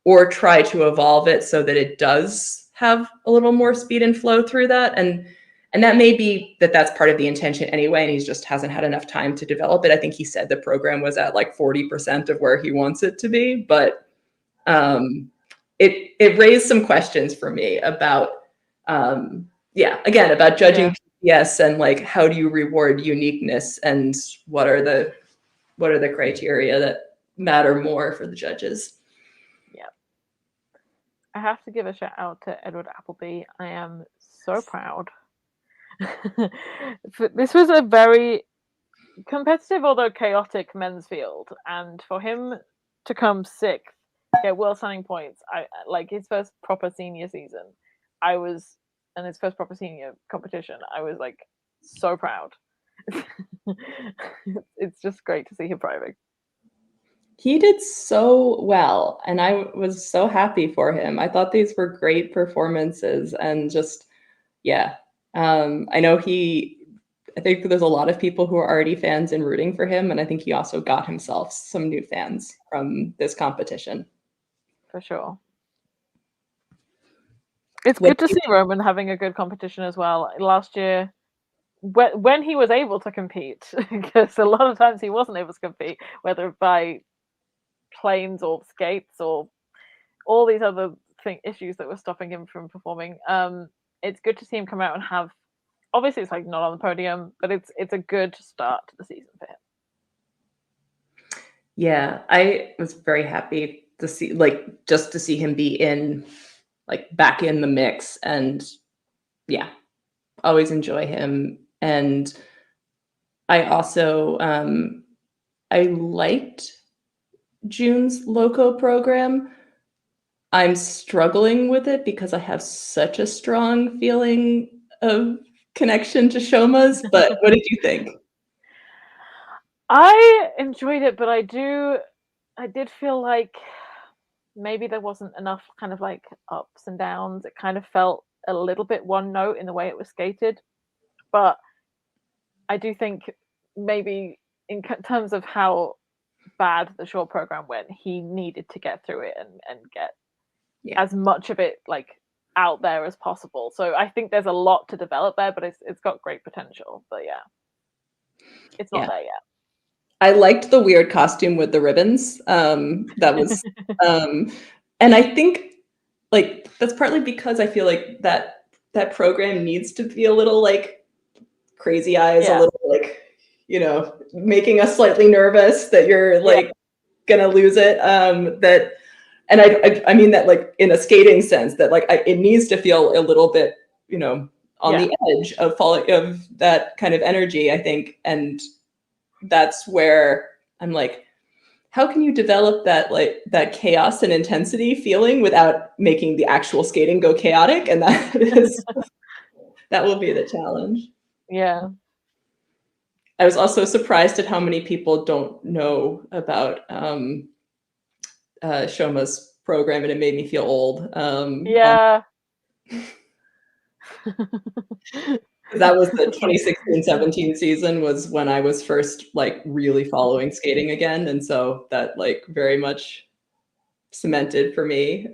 or try to evolve it so that it does have a little more speed and flow through that. And And that may be that that's part of the intention anyway, and he just hasn't had enough time to develop it. I think he said the program was at like 40% of where he wants it to be, but it raised some questions for me about, again, about judging PPS and like how do you reward uniqueness and what are the criteria that matter more for the judges. Yeah. I have to give a shout out to Edward Appleby. I am so proud. This was a very competitive, although chaotic men's field, and for him to come sixth, get world standing points, I like his first proper senior season. And his first proper senior competition. I was like so proud. It's just great to see him thriving. He did so well, and I was so happy for him. I thought these were great performances, and just, yeah. I know I think there's a lot of people who are already fans and rooting for him, and I think he also got himself some new fans from this competition. For sure. It's good to see Roman having a good competition as well. Last year, when he was able to compete, because a lot of times he wasn't able to compete, whether by planes or skates or all these other issues that were stopping him from performing. It's good to see him come out and have. Obviously, it's like not on the podium, but it's a good start to the season for him. Yeah, I was very happy to see, like, just to see him be back in the mix, and yeah, always enjoy him. And I also I liked June's Loco program. I'm struggling with it because I have such a strong feeling of connection to Shoma's, but what did you think? I enjoyed it, but I did feel like maybe there wasn't enough kind of like ups and downs. It kind of felt a little bit one note in the way it was skated, but I do think maybe in terms of how bad the short program went, he needed to get through it and get as much of it like out there as possible. So I think there's a lot to develop there, but it's got great potential. But yeah, it's not there yet. I liked the weird costume with the ribbons. That was, and I think like that's partly because I feel like that program needs to be a little like crazy eyes, a little like, making us slightly nervous that you're like gonna lose it. And I mean that like in a skating sense, that like it needs to feel a little bit, on the edge of falling, of that kind of energy, I think. And that's where I'm like, how can you develop that like that chaos and intensity feeling without making the actual skating go chaotic? And that will be the challenge. Yeah. I was also surprised at how many people don't know about Shoma's program, and it made me feel old. Yeah. That was the 2016-17 season was when I was first like really following skating again, and so that like very much cemented for me.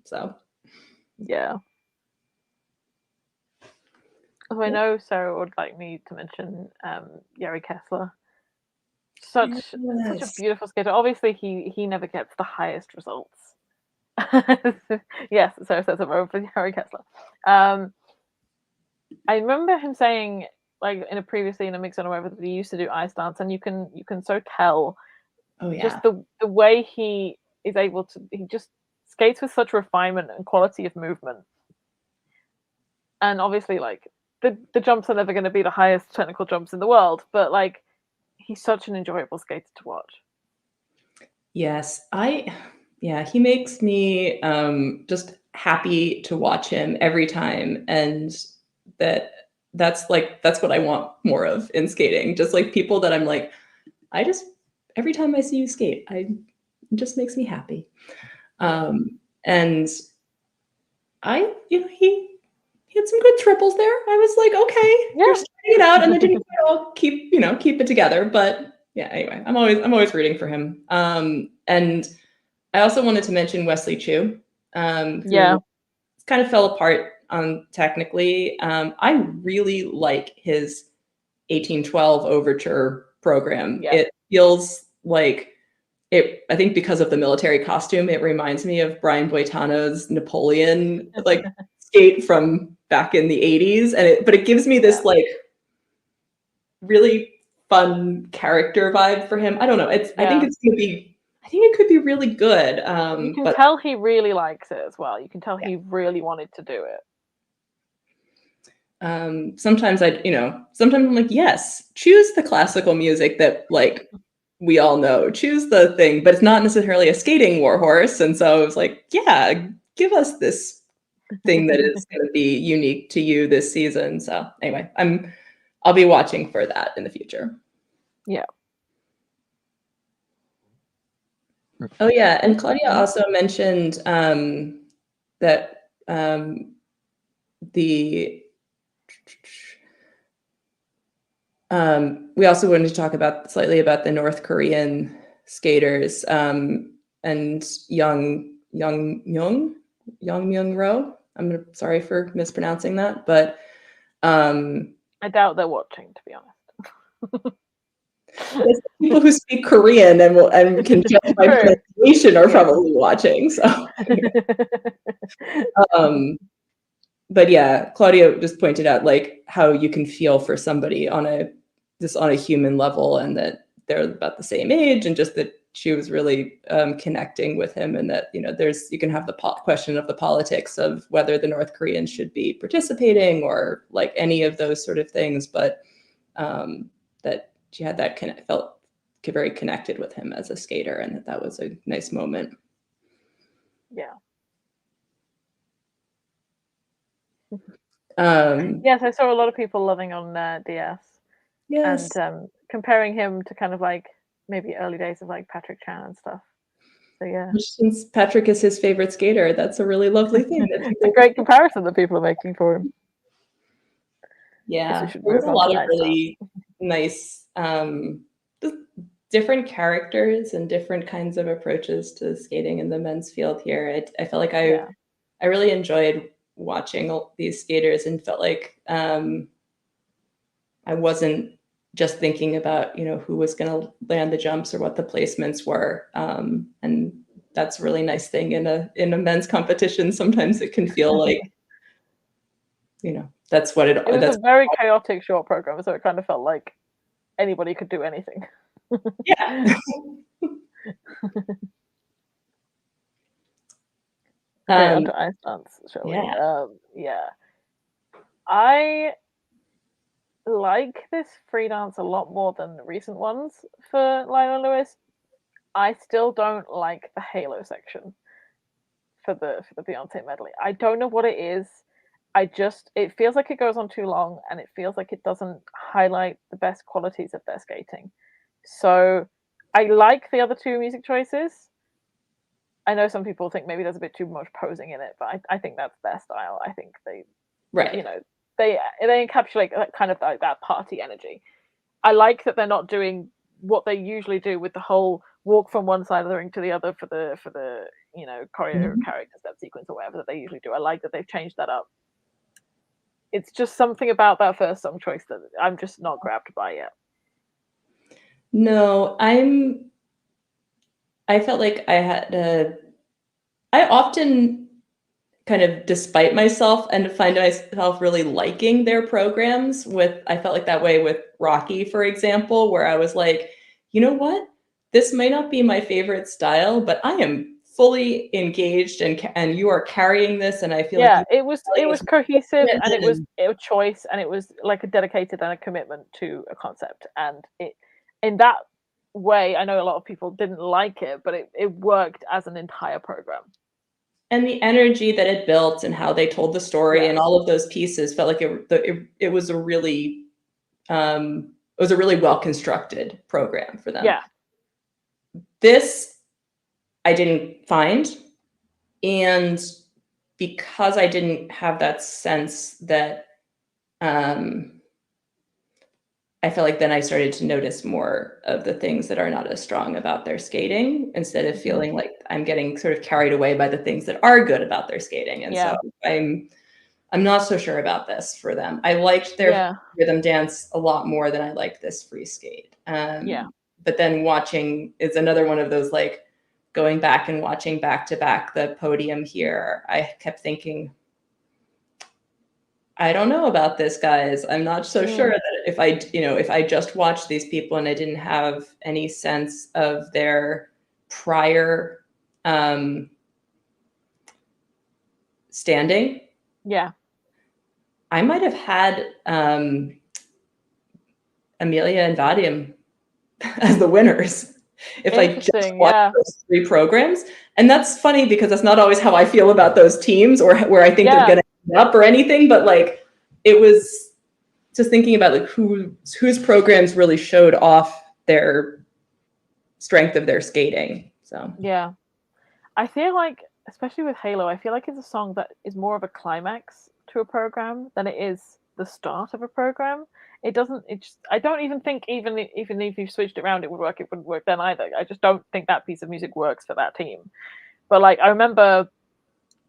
So yeah. Oh, I know Sarah would like me to mention Yuri Kessler. Such a beautiful skater. Obviously, he never gets the highest results. Yes, Sarah says a row for Yuri Kessler. I remember him saying, like in a mix on whatever, that he used to do ice dance, and you can so tell just the way he is able to. He just skates with such refinement and quality of movement. And obviously, like the jumps are never going to be the highest technical jumps in the world, but like he's such an enjoyable skater to watch. Yes, he makes me just happy to watch him every time, and that's what I want more of in skating. Just like people that I'm like, every time I see you skate, it just makes me happy. And he had some good triples there. I was like, okay, you're starting it out, and then didn't keep it together. But yeah, anyway, I'm always rooting for him. And I also wanted to mention Wesley Chu, who kind of fell apart technically. I really like his 1812 overture program. Yeah. It feels like it, I think because of the military costume, it reminds me of Brian Boitano's Napoleon like skate from back in the 80s. But it gives me this like really fun character vibe for him. I don't know. I think it could be really good. You can But tell he really likes it as well. You can tell he really wanted to do it. sometimes sometimes I'm like, yes, choose the classical music that like we all know, choose the thing, but it's not necessarily a skating warhorse. And so I was like, yeah, give us this thing that is going to be unique to you this season. So anyway, I'll be watching for that in the future. Yeah. Oh yeah, and Claudia also mentioned that we also wanted to talk slightly about the North Korean skaters and Young Myung-ro. Sorry for mispronouncing that, but I doubt they're watching, to be honest. yes, people who speak Korean and can judge my pronunciation are probably watching. So, but yeah, Claudia just pointed out like how you can feel for somebody on a human level, and that they're about the same age, and just that she was really connecting with him, and that you can have the question of the politics of whether the North Koreans should be participating or like any of those sort of things, but that she had felt very connected with him as a skater, and that was a nice moment. Yeah. Yes, I saw a lot of people loving on DS. Yes. And comparing him to kind of like maybe early days of like Patrick Chan and stuff. So yeah. Since Patrick is his favorite skater, that's a really lovely thing. It's a great comparison that people are making for him. Yeah, there's a lot of really nice different characters and different kinds of approaches to skating in the men's field here. I felt like I really enjoyed watching these skaters and felt like I wasn't just thinking about who was going to land the jumps or what the placements were, and that's a really nice thing in a men's competition. Sometimes it can feel like that's what it was a very chaotic short program, so it kind of felt like anybody could do anything. Yeah. Okay, on to ice dance, shall we? Yeah. I like this free dance a lot more than the recent ones for Lionel Lewis. I still don't like the Halo section for the Beyonce medley. I don't know what it is. It feels like it goes on too long, and it feels like it doesn't highlight the best qualities of their skating. So I like the other two music choices. I know some people think maybe there's a bit too much posing in it, but I think that's their style. I think they encapsulate kind of like that party energy. I like that they're not doing what they usually do with the whole walk from one side of the ring to the other for the choreo character step sequence or whatever that they usually do. I like that they've changed that up. It's just something about that first song choice that I'm just not grabbed by yet. No, I felt like I often kind of despite myself and find myself really liking their programs I felt like that way with Rocky, for example, where I was like, you know what? This might not be my favorite style, but I am fully engaged and you are carrying this, and I feel like it was cohesive, and it was a choice, and it was like a dedicated and a commitment to a concept, and it in that way I know a lot of people didn't like it, but it worked as an entire program. And the energy that it built and how they told the story and all of those pieces felt like it was a really well constructed program for them. Yeah. This I didn't find, and because I didn't have that sense that I feel like then I started to notice more of the things that are not as strong about their skating, instead of feeling like I'm getting sort of carried away by the things that are good about their skating. And so I'm not so sure about this for them. I liked their rhythm dance a lot more than I liked this free skate. But then watching is another one of those, like, going back and watching back to back the podium here. I kept thinking, I don't know about this, guys. I'm not so sure that if I just watched these people and I didn't have any sense of their prior standing, I might have had Amelia and Vadim as the winners if I just watched those three programs. And that's funny because that's not always how I feel about those teams or where I think they're going to end up or anything. But like, it was just thinking about like whose programs really showed off their strength of their skating. So yeah, I feel like, especially with Halo, I feel like it's a song that is more of a climax to a program than it is the start of a program. It doesn't. I don't even think even if you switched it around, it would work. It wouldn't work then either. I just don't think that piece of music works for that team. But like, I remember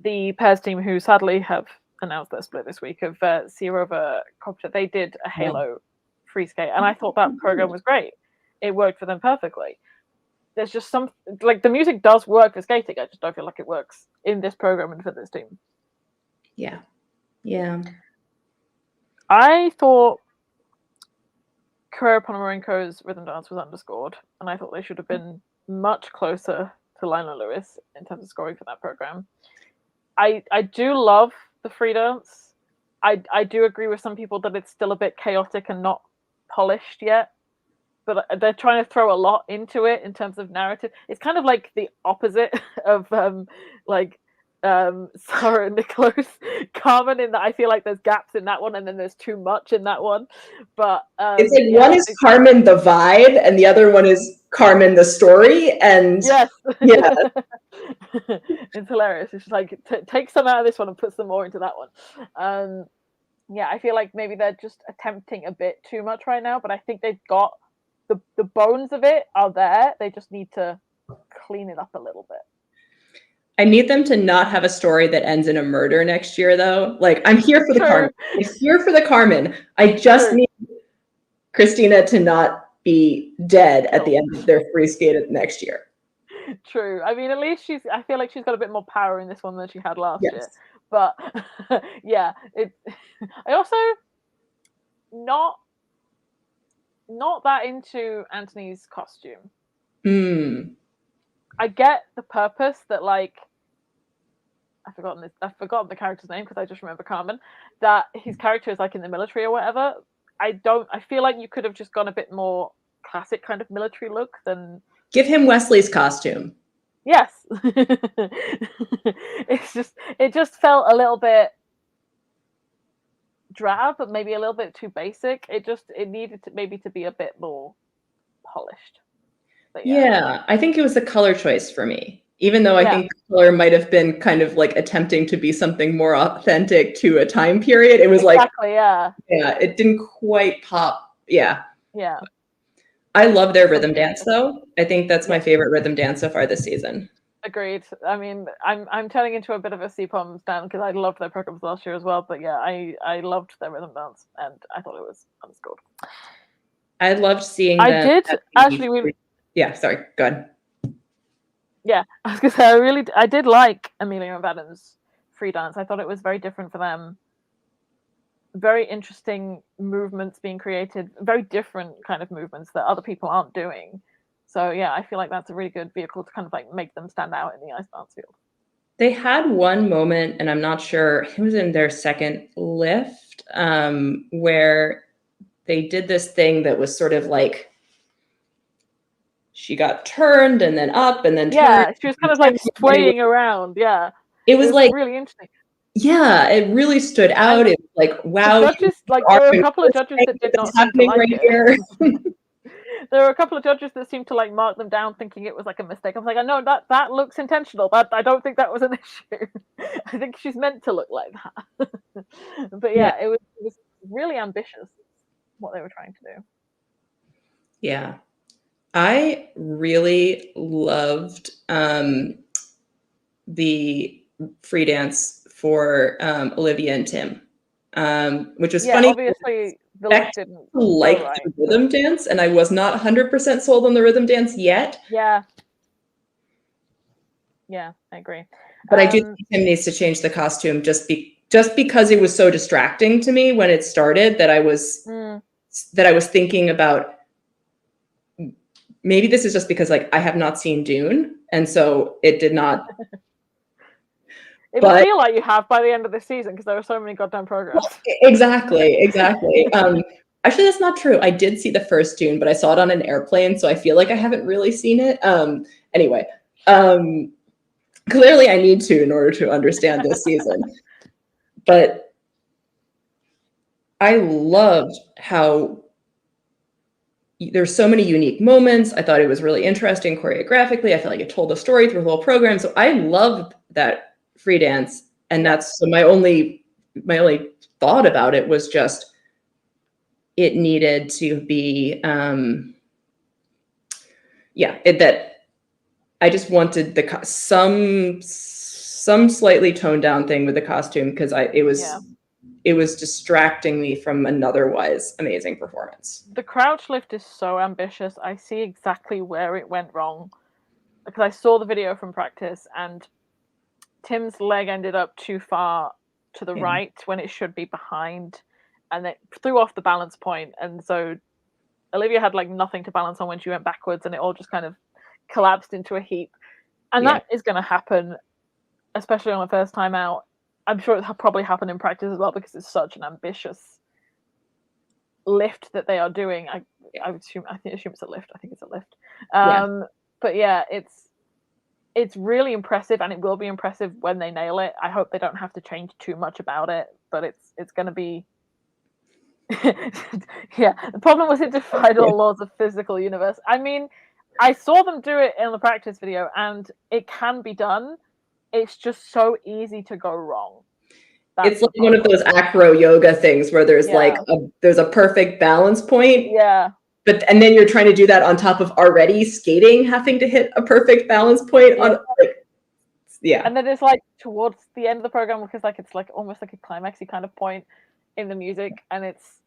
the pairs team who sadly have announced their split this week of Sierova Kopcha. They did a Halo free skate, and I thought that program was great. It worked for them perfectly. There's just some, like, the music does work for skating. I just don't feel like it works in this program and for this team. Yeah. I thought Carrera Ponomarenko's rhythm dance was underscored, and I thought they should have been much closer to Lionel Lewis in terms of scoring for that program. I do love the free dance. I do agree with some people that it's still a bit chaotic and not polished yet, but they're trying to throw a lot into it in terms of narrative. It's kind of like the opposite of Sarah and Nicholas Carmen, in that I feel like there's gaps in that one and then there's too much in that one. But it's like one is Carmen the vibe and the other one is Carmen the story. And yes, it's hilarious. It's just like take some out of this one and put some more into that one. Yeah, I feel like maybe they're just attempting a bit too much right now, but I think they've got the bones of it are there. They just need to clean it up a little bit. I need them to not have a story that ends in a murder next year, though. Like, I'm here for the Carmen. I'm here for the Carmen. I just need Christina to not be dead at the end of their free skate next year. True. I mean, at least I feel like she's got a bit more power in this one than she had last year. But yeah, I also not that into Anthony's costume. I get the purpose that, like, I've forgotten the character's name because I just remember Carmen, that his character is like in the military or whatever. I feel like you could have just gone a bit more classic kind of military look than. Give him Wesley's costume. Yes. It just felt a little bit drab, but maybe a little bit too basic. It needed to be a bit more polished. But yeah, I think it was the color choice for me. Even though I think the color might have been kind of like attempting to be something more authentic to a time period. It was it didn't quite pop. Yeah. I love their rhythm dance, though. I think that's my favorite rhythm dance so far this season. Agreed. I mean, I'm turning into a bit of a CPOM stan because I loved their programs last year as well. But yeah, I loved their rhythm dance, and I thought it was underscored. I loved seeing. I did actually. Yeah, sorry. Go ahead. Yeah, I was gonna say I did like Amelia and Vadim's free dance. I thought it was very different for them. Very interesting movements being created, very different kind of movements that other people aren't doing. So yeah, I feel like that's a really good vehicle to kind of like make them stand out in the ice dance field. They had one moment, and I'm not sure, it was in their second lift, where they did this thing that was sort of like she got turned and then up and then turned. She was kind of like swaying around. Yeah, it was like really interesting. Yeah, it really stood out. It was like, wow. The judges, like, there were a couple of judges that did not seem to like it. There were a couple of judges that seemed to like mark them down, thinking it was like a mistake. I was like, I know that looks intentional. I don't think that was an issue. I think she's meant to look like that. But yeah, it was really ambitious what they were trying to do. Yeah, I really loved the free dance for Olivia and Tim, which was Yeah, funny. obviously the I lift didn't go liked right. the rhythm dance, and I was not 100% sold on the rhythm dance yet. Yeah. Yeah, I agree. But I do think Tim needs to change the costume just because it was so distracting to me when it started that I was thinking about, maybe this is just because like I have not seen Dune, and so it did not. It would feel like you have by the end of the season because there were so many goddamn programs. Exactly. Actually, that's not true. I did see the first Dune, but I saw it on an airplane, so I feel like I haven't really seen it. Anyway, clearly I need to in order to understand this season. But I loved how there's so many unique moments. I thought it was really interesting choreographically. I felt like it told a story through the whole program. So I loved that free dance. And that's so my only thought about it was just it needed to be that I just wanted some slightly toned down thing with the costume because it was distracting me from an otherwise amazing performance. The crouch lift is so ambitious. I see exactly where it went wrong because I saw the video from practice and Tim's leg ended up too far to the right when it should be behind, and it threw off the balance point. And so Olivia had like nothing to balance on when she went backwards, and it all just kind of collapsed into a heap. And that is going to happen, especially on the first time out. I'm sure it'll probably happen in practice as well because it's such an ambitious lift that they are doing. I assume it's a lift. I think it's a lift. But yeah, it's really impressive, and it will be impressive when they nail it. I hope they don't have to change too much about it, but it's going to be. Yeah, the problem was it defied all laws of physical universe. I mean, I saw them do it in the practice video, and it can be done. It's just so easy to go wrong. It's like one of those acro yoga things where there's like there's a perfect balance point. Yeah. And then you're trying to do that on top of already skating, having to hit a perfect balance point on And then it's like towards the end of the program because like it's like almost like a climaxy kind of point in the music, and it's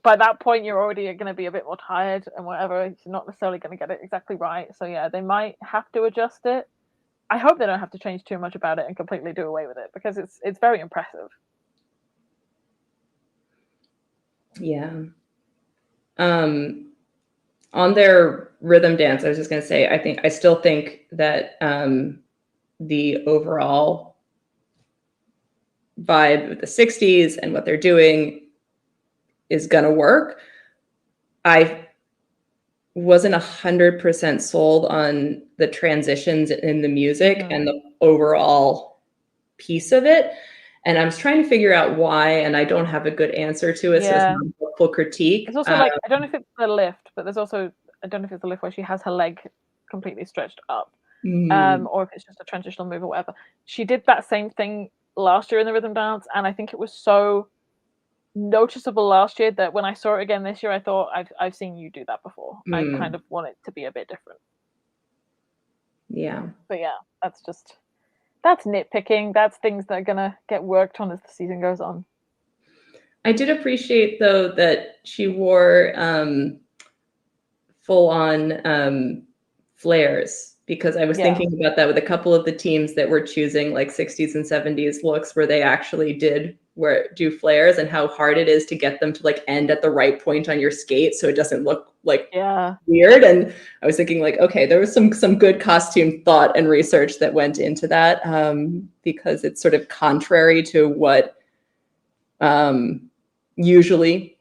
by that point you're already going to be a bit more tired and whatever. You're not necessarily going to get it exactly right. So yeah, they might have to adjust it. I hope they don't have to change too much about it and completely do away with it because it's very impressive. Yeah. On their rhythm dance, I was just going to say, I still think that the overall vibe of the 60s and what they're doing is going to work. I wasn't 100% sold on the transitions in the music and the overall piece of it. And I was trying to figure out why, and I don't have a good answer to it. So it's not a helpful critique. It's also like, I don't know if it's the lift, but there's also, I don't know if it's the lift where she has her leg completely stretched up, or if it's just a transitional move or whatever. She did that same thing last year in the rhythm dance, and I think it was so noticeable last year that when I saw it again this year, I thought I've seen you do that before. I kind of want it to be a bit different. Yeah. But yeah, that's nitpicking. That's things that are gonna get worked on as the season goes on. I did appreciate though that she wore full on flares, because I was thinking about that with a couple of the teams that were choosing like 60s and 70s looks where they actually do flares, and how hard it is to get them to like end at the right point on your skate so it doesn't look like weird. And I was thinking like, okay, there was some good costume thought and research that went into that, because it's sort of contrary to what usually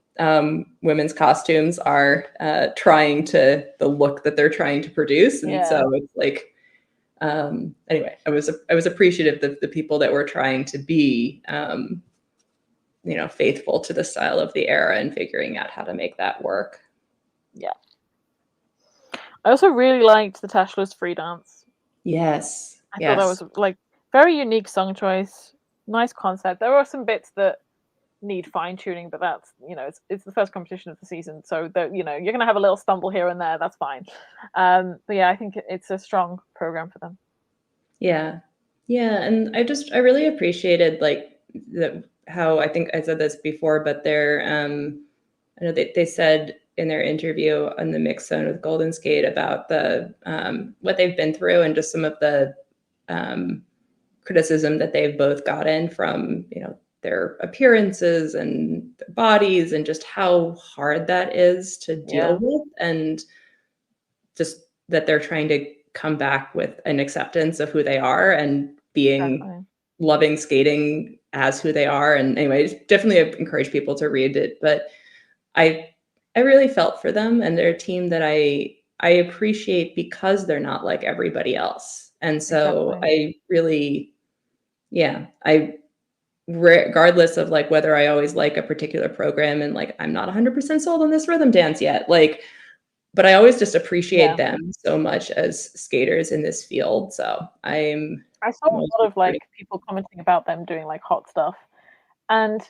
women's costumes are the look that they're trying to produce. And so it's like, anyway, I was appreciative of the people that were trying to be, faithful to the style of the era and figuring out how to make that work. Yeah. I also really liked the Tashla's free dance. Yes. I thought that was like very unique song choice, nice concept. There were some bits that need fine tuning, but that's, it's the first competition of the season, so that you're gonna have a little stumble here and there. That's fine. But yeah, I think it's a strong program for them. Yeah, Yeah, and I really appreciated like how I think I said this before, but I know they said in their interview on the mix zone with Golden Skate about the what they've been through and just some of the um, criticism that they've both gotten from, their appearances and their bodies and just how hard that is to deal Yeah, with, and just that they're trying to come back with an acceptance of who they are and being definitely. loving skating as who they are. And anyway, definitely encourage people to read it. But I I really felt for them, and they're a team that I appreciate because they're not like everybody else. And so Exactly. I really, yeah, I regardless of like whether I always like a particular program, and like I'm not 100% sold on this rhythm dance yet, like, but I always just appreciate Yeah. them so much as skaters in this field. So I saw I'm a always lot of rooting. like people commenting about them doing like hot stuff. And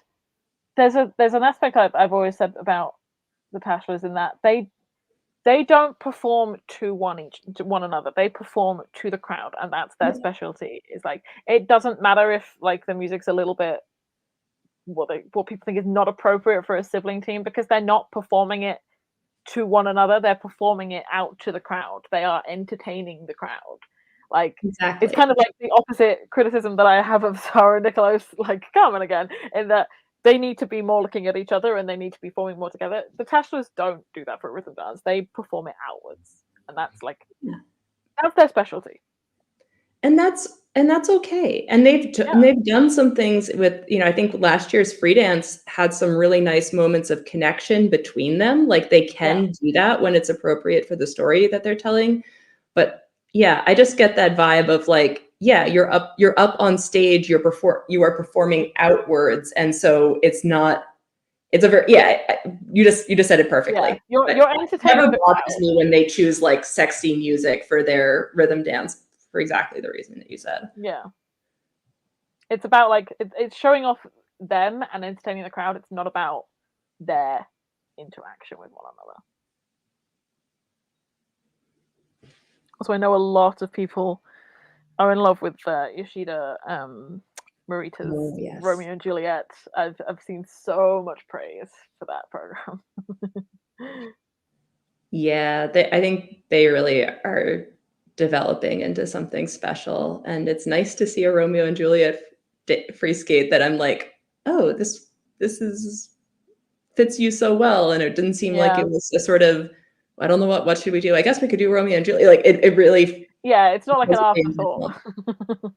there's an aspect I've always said about the Tashlers in that they don't perform to one another. They perform to the crowd, and that's their specialty. Is like it doesn't matter if like the music's a little bit what people think is not appropriate for a sibling team because they're not performing it to one another. They're performing it out to the crowd. They are entertaining the crowd. Like it's Exactly. kind of like the opposite criticism that I have of Sarah and Nicholas, like Carmen again, in that they need to be more looking at each other and they need to be forming more together. The Tashlers don't do that for rhythm dance. They perform it outwards, and that's like Yeah. that's their specialty. And that's okay. And Yeah, they've done some things with, I think last year's free dance had some really nice moments of connection between them. Like they yeah, can do that when it's appropriate for the story that they're telling. But yeah, I just get that vibe of like, yeah, you're up on stage, you are performing outwards. And so it's a very, yeah, you just said it yeah. perfectly. But You're it never entertaining the bothers crowd. me when they choose like sexy music for their rhythm dance for exactly the reason that you said. Yeah, it's about like it's showing off them and entertaining the crowd. It's not about their interaction with one another. So I know a lot of people are in love with Yoshida Marita's Oh, yes. Romeo and Juliet. I've seen so much praise for that program. Yeah, I think they really are developing into something special, and it's nice to see a Romeo and Juliet free skate that I'm like, "Oh, this is fits you so well," and it didn't seem like Yeah, it was a sort of, "I don't know what should we do? I guess we could do Romeo and Juliet." Like, it really yeah, it's not like an wasn't afterthought. intentional.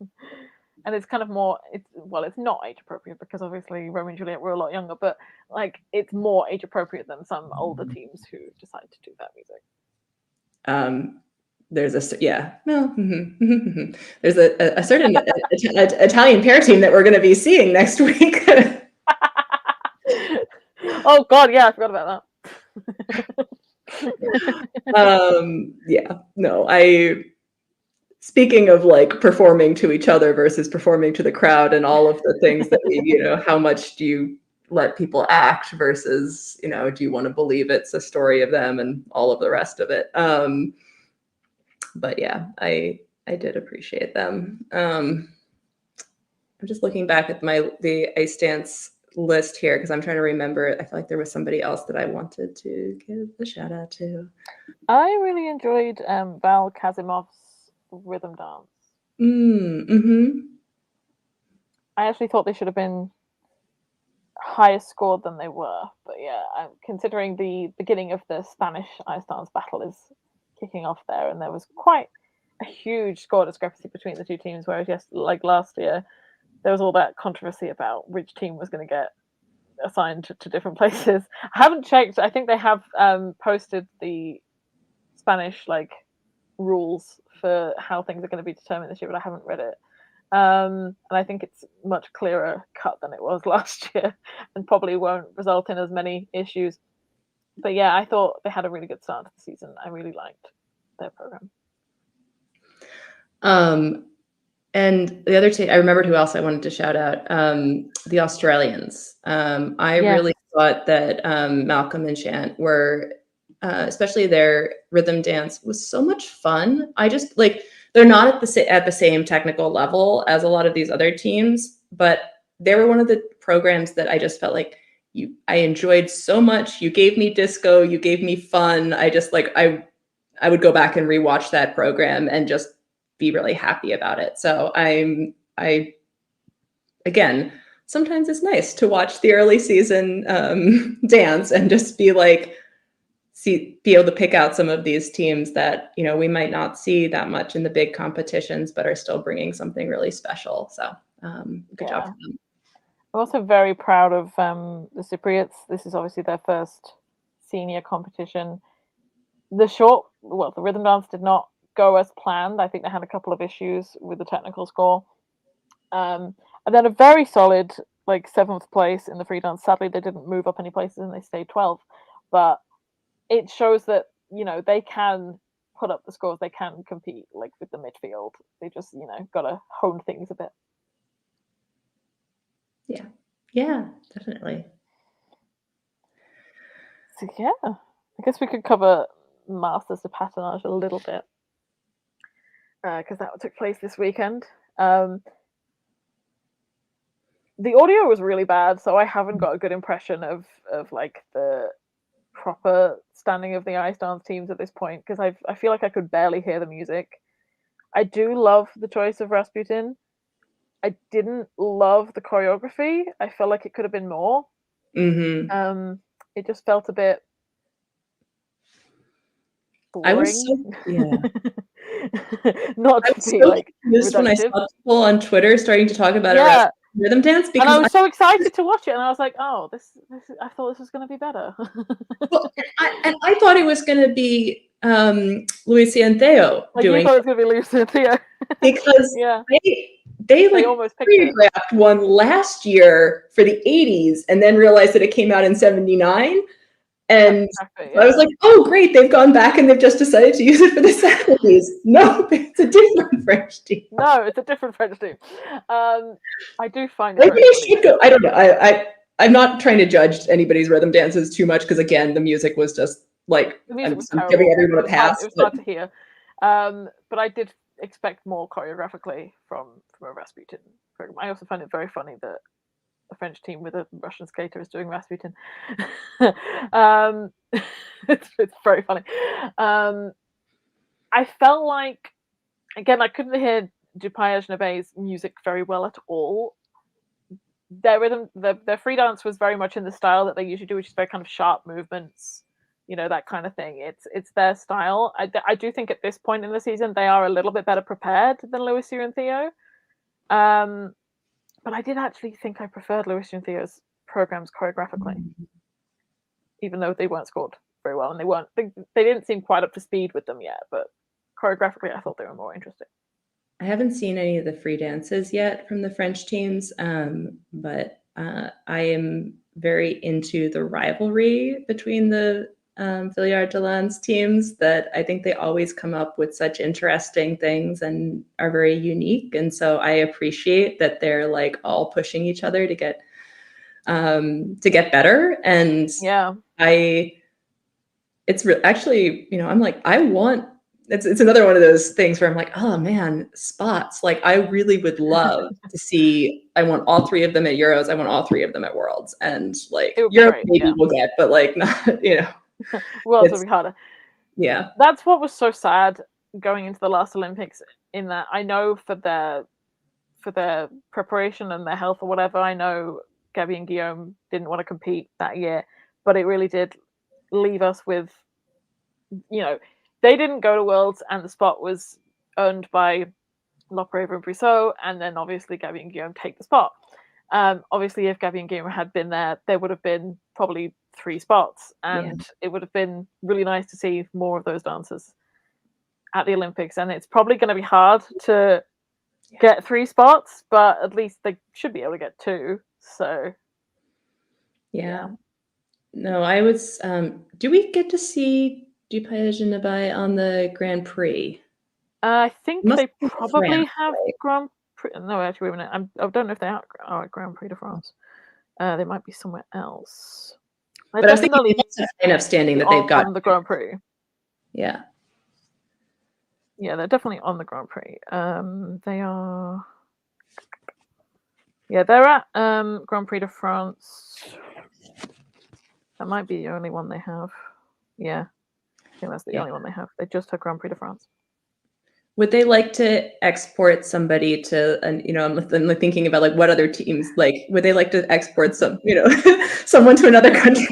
And it's kind of more it's not age appropriate because obviously Romeo and Juliet were a lot younger, but like it's more age appropriate than some older teams who decide to do that music. Um, there's yeah, no, there's a certain Italian pair team that we're gonna be seeing next week. Oh god, yeah, I forgot about that. Yeah, no, speaking of like performing to each other versus performing to the crowd and all of the things that how much do you let people act versus, do you want to believe it's a story of them and all of the rest of it. But yeah, I did appreciate them. I'm just looking back at the ice dance list here because I'm trying to remember. I feel like there was somebody else that I wanted to give a shout out to. I really enjoyed Val Kasimov's rhythm dance. Mm-hmm. I actually thought they should have been higher scored than they were, but yeah, considering the beginning of the Spanish ice dance battle is kicking off there, and there was quite a huge score discrepancy between the two teams. Whereas, yes, like last year, there was all that controversy about which team was going to get assigned to different places. I haven't checked. I think they have posted the Spanish like rules for how things are going to be determined this year, but I haven't read it. And I think it's much clearer cut than it was last year, and probably won't result in as many issues. But yeah, I thought they had a really good start to the season. I really liked their program. Um, and the other team, I remembered who else I wanted to shout out. The Australians. I Yes. really thought that Malcolm and Shant were, especially their rhythm dance, was so much fun. I just like they're not at the same technical level as a lot of these other teams, but they were one of the programs that I just felt like I enjoyed so much. You gave me disco, you gave me fun. I just like I would go back and rewatch that program and just be really happy about it. So I again, sometimes it's nice to watch the early season dance and just be like, be able to pick out some of these teams that, you know, we might not see that much in the big competitions, but are still bringing something really special. So good job for them. I'm also very proud of the Cypriots. This is obviously their first senior competition. The rhythm dance did not go as planned. I think they had a couple of issues with the technical score. And then a very solid, like, 7th place in the free dance. Sadly, they didn't move up any places and they stayed 12th. But it shows that, you know, they can put up the scores. They can compete, like, with the midfield. They just, you know, got to hone things a bit. Yeah. Yeah, definitely. So, yeah, I guess we could cover Masters de Patinage a little bit. Because that took place this weekend. The audio was really bad, so I haven't got a good impression of like the proper standing of the ice dance teams at this point, because I feel like I could barely hear the music. I do love the choice of Rasputin. I didn't love the choreography. I felt like it could have been more. Mm-hmm. It just felt a bit boring. I was so, yeah. Not to be so like confused when I reductive. saw people on Twitter starting to talk about Yeah. a rhythm dance, because and I was so excited to watch it, and I was like, "Oh, I thought this was going to be better." well, and I thought it was going to be Luisi and Theo Like, you doing thought it was going to be Lucy and Theo. because Yeah, they like almost picked it. choreographed one last year for the 80s and then realized that it came out in 79. And Exactly, I was like, oh, great, they've gone back and they've just decided to use it for the 70s. No, it's a different French team. No, it's a different French team. I do find it Maybe very they funny. should go. I don't know. I'm not trying to judge anybody's rhythm dances too much, because again, the music was just like, The music was I'm terrible. giving everyone a pass. It was hard to hear. But I did expect more choreographically from a Rasputin program. I also find it very funny that a French team with a Russian skater is doing Rasputin. It's very funny. I felt like, again, I couldn't hear Dupayage Nabe's music very well at all. Their rhythm, their free dance was very much in the style that they usually do, which is very kind of sharp movements, you know, that kind of thing. It's their style. I do think at this point in the season they are a little bit better prepared than Lucia and Theo. But I did actually think I preferred Lucia and Theo's programs choreographically, even though they weren't scored very well, and they didn't seem quite up to speed with them yet. But choreographically, I thought they were more interesting. I haven't seen any of the free dances yet from the French teams, but I am very into the rivalry between the Villiard de Lans teams, that I think they always come up with such interesting things and are very unique. And so I appreciate that they're like all pushing each other to get better. And Yeah, actually, you know, I'm like, it's another one of those things where I'm like, oh man, spots. Like, I really would love to see, I want all 3 of them at Euros. I want all 3 of them at Worlds. And like, Europe maybe we'll get, but like, not, you know. Worlds will be harder. Yeah. That's what was so sad going into the last Olympics, in that I know for their preparation and their health or whatever, I know Gabby and Guillaume didn't want to compete that year, but it really did leave us with, you know, they didn't go to Worlds and the spot was earned by Lopraver and Brissot, and then obviously Gabby and Guillaume take the spot. Obviously, if Gabby and Guillaume had been there would have been probably 3 spots, and it would have been really nice to see more of those dancers at the Olympics. And it's probably going to be hard to get 3 spots, but at least they should be able to get 2. So, yeah. No, I was. Do we get to see Dupayage and Nabai on the Grand Prix? I think they probably France, have right? Grand Prix. No, actually, wait a minute. I don't know if they are at Grand Prix de France. They might be somewhere else. But I was thinking it's high enough standing that they've got on the Grand Prix. Yeah. Yeah, they're definitely on the Grand Prix. They are. Yeah, they're at Grand Prix de France. That might be the only one they have. Yeah, I think that's the only one they have. They just have Grand Prix de France. Would they like to export somebody to, and I'm like thinking about like what other teams, like would they like to export some, someone to another country?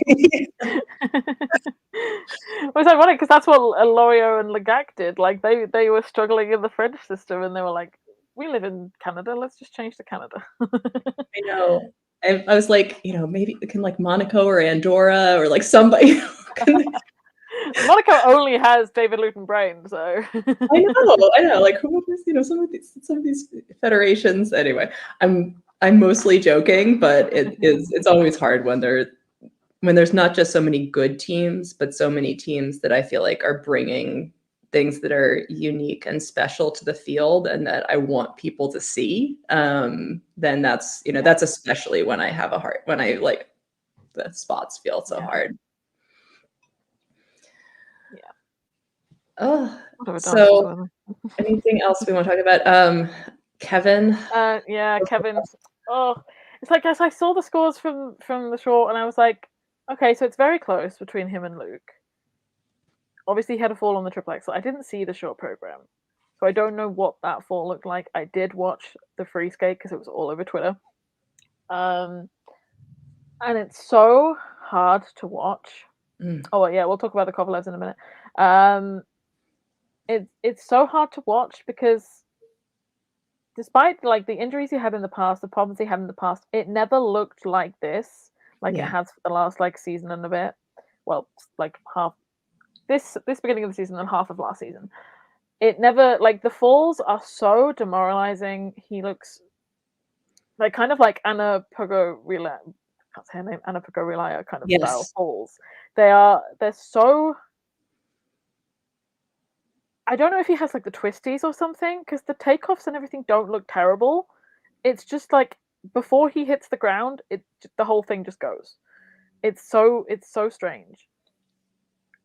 Well, it's ironic because that's what Loriot and Legac did. Like they were struggling in the French system, and they were like, "We live in Canada. Let's just change to Canada." I know. I was like, maybe can like Monaco or Andorra or like somebody. Monaco only has David Luton Brain, so I know. Like who is, some of these federations. Anyway, I'm mostly joking, but it's always hard when there's not just so many good teams, but so many teams that I feel like are bringing things that are unique and special to the field and that I want people to see. Then that's that's especially when I have a heart, when I like the spots feel so hard. Yeah. Oh, so anything else we want to talk about? Kevin. Yeah, Kevin's. Oh, it's like as I saw the scores from the short, and I was like, okay, so it's very close between him and Luke. Obviously, he had a fall on the triple axel. I didn't see the short program, so I don't know what that fall looked like. I did watch the free skate because it was all over Twitter. And it's so hard to watch. Oh yeah, we'll talk about the Kovalevs in a minute. It's so hard to watch because despite like the injuries he had in the past, the problems he had in the past, it never looked like this, like it has for the last like season and a bit. Well, like half this beginning of the season and half of last season. It never, like, the falls are so demoralizing. He looks like kind of like Anna Pogorila. Can't say her name. Anna Pogorila kind of style falls. They're so. I don't know if he has like the twisties or something because the takeoffs and everything don't look terrible. It's just like before he hits the ground, the whole thing just goes. It's so strange.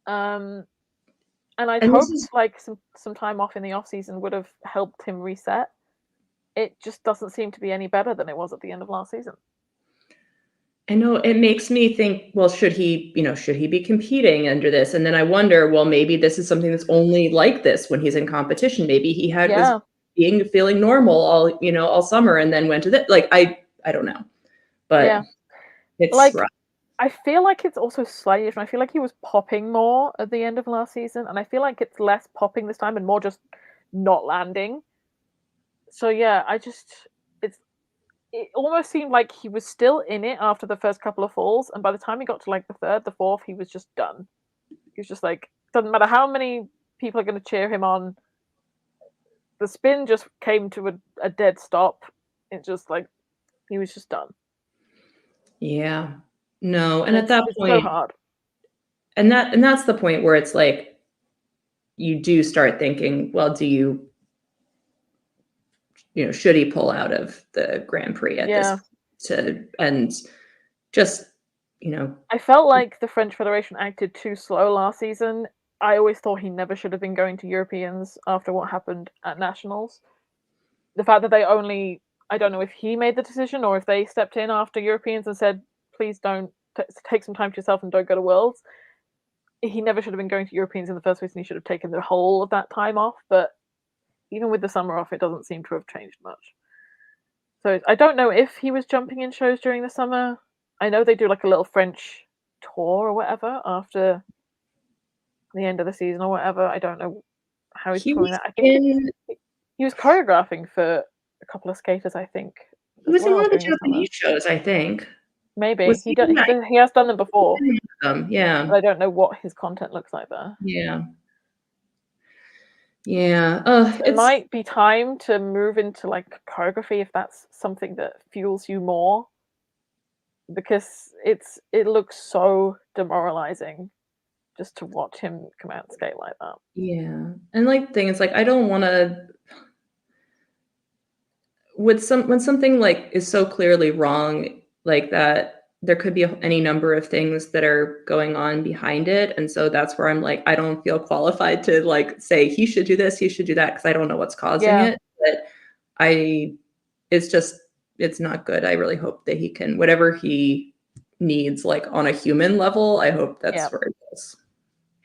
And I'd hoped like some time off in the off season would have helped him reset. It just doesn't seem to be any better than it was at the end of last season. I know it makes me think, well, should he be competing under this? And then I wonder, well, maybe this is something that's only like this when he's in competition. Maybe he was feeling normal all summer and then went to this. Like, I don't know, but it's like, rough. I feel like it's also slightly different. I feel like he was popping more at the end of last season, and I feel like it's less popping this time and more just not landing. So yeah, it almost seemed like he was still in it after the first couple of falls, and by the time he got to like the third, the fourth, he was just done. He was just like, doesn't matter how many people are going to cheer him on. The spin just came to a dead stop. It's just like he was just done. Yeah. No, and at that point, it's so hard. And that's the point where it's like you do start thinking, well, do you should he pull out of the Grand Prix at this and just I felt like the French Federation acted too slow last season. I always thought he never should have been going to Europeans after what happened at Nationals. The fact that they only, I don't know if he made the decision or if they stepped in after Europeans and said, please don't take some time to yourself and don't go to Worlds. He never should have been going to Europeans in the first place, and he should have taken the whole of that time off. But even with the summer off, it doesn't seem to have changed much. So I don't know if he was jumping in shows during the summer. I know they do like a little French tour or whatever after the end of the season or whatever. I don't know how he's doing that. I think he was choreographing for a couple of skaters, I think. He was in one of the Japanese shows, I think. Maybe. He has done them before. Yeah. But I don't know what his content looks like there. Yeah. Yeah. It might be time to move into like choreography if that's something that fuels you more. Because it looks so demoralizing just to watch him come out and skate like that. Yeah. And like the thing is like I don't want to when something like is so clearly wrong like that, there could be any number of things that are going on behind it. And so that's where I'm like, I don't feel qualified to like say he should do this, he should do that, because I don't know what's causing it. But it's not good. I really hope that he can, whatever he needs, like on a human level, I hope that's where it goes.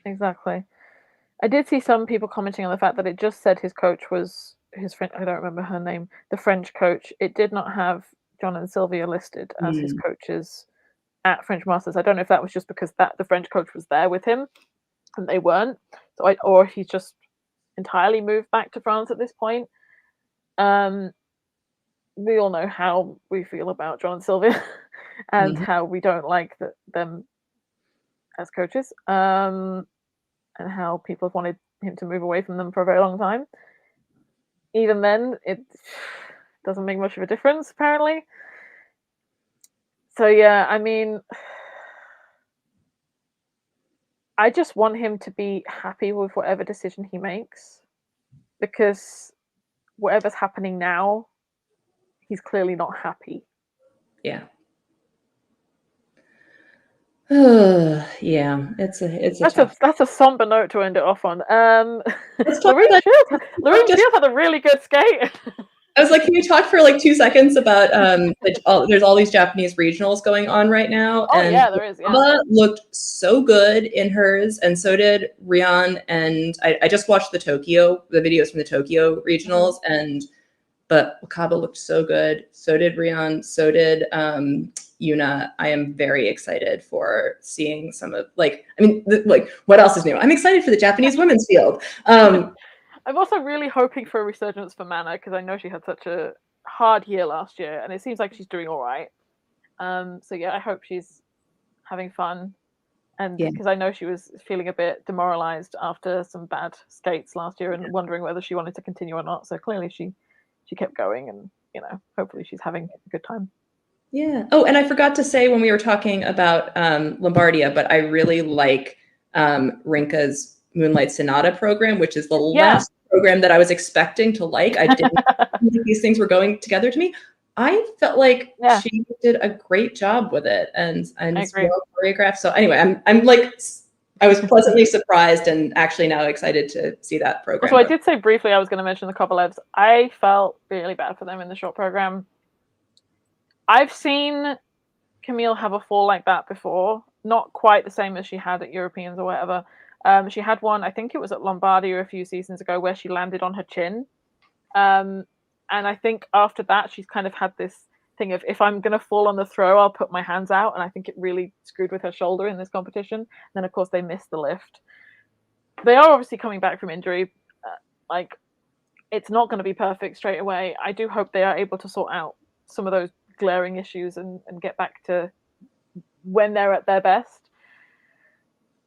Exactly. I did see some people commenting on the fact that it just said his coach was his friend. I don't remember her name. The French coach. It did not have John and Sylvia listed as his coaches at French Masters. I don't know if that was just because the French coach was there with him and they weren't. Or he's just entirely moved back to France at this point. We all know how we feel about John and Sylvia and how we don't like them as coaches. And how people have wanted him to move away from them for a very long time. Even then, it doesn't make much of a difference, apparently. So yeah, I mean, I just want him to be happy with whatever decision he makes, because whatever's happening now, he's clearly not happy. Yeah. Yeah, that's a somber note to end it off on. Lorraine Shields had a really good skate. I was like, can you talk for like 2 seconds about there's all these Japanese regionals going on right now. Oh, and yeah, there is. Wakaba looked so good in hers, and so did Rian. And I just watched the videos from the Tokyo regionals, but Wakaba looked so good. So did Rian. So did Yuna. I am very excited for seeing some of what else is new? I'm excited for the Japanese women's field. I'm also really hoping for a resurgence for Mana, because I know she had such a hard year last year, and it seems like she's doing all right. So yeah, I hope she's having fun, and because I know she was feeling a bit demoralized after some bad skates last year and wondering whether she wanted to continue or not. So clearly she kept going, and hopefully she's having a good time. Yeah. Oh, and I forgot to say when we were talking about Lombardia, but I really like Rinka's Moonlight Sonata program, which is the last program that I was expecting to like. I didn't think these things were going together to me. I felt like she did a great job with it, and it's well choreographed. So anyway, I'm like, I was pleasantly surprised and actually now excited to see that program. So I did say briefly I was going to mention the Kovalevs. I felt really bad for them in the short program. I've seen Camille have a fall like that before, not quite the same as she had at Europeans or whatever. She had one, I think it was at Lombardia a few seasons ago, where she landed on her chin. And I think after that, she's kind of had this thing of, if I'm going to fall on the throw, I'll put my hands out. And I think it really screwed with her shoulder in this competition. And then, of course, they missed the lift. They are obviously coming back from injury. It's not going to be perfect straight away. I do hope they are able to sort out some of those glaring issues and get back to when they're at their best.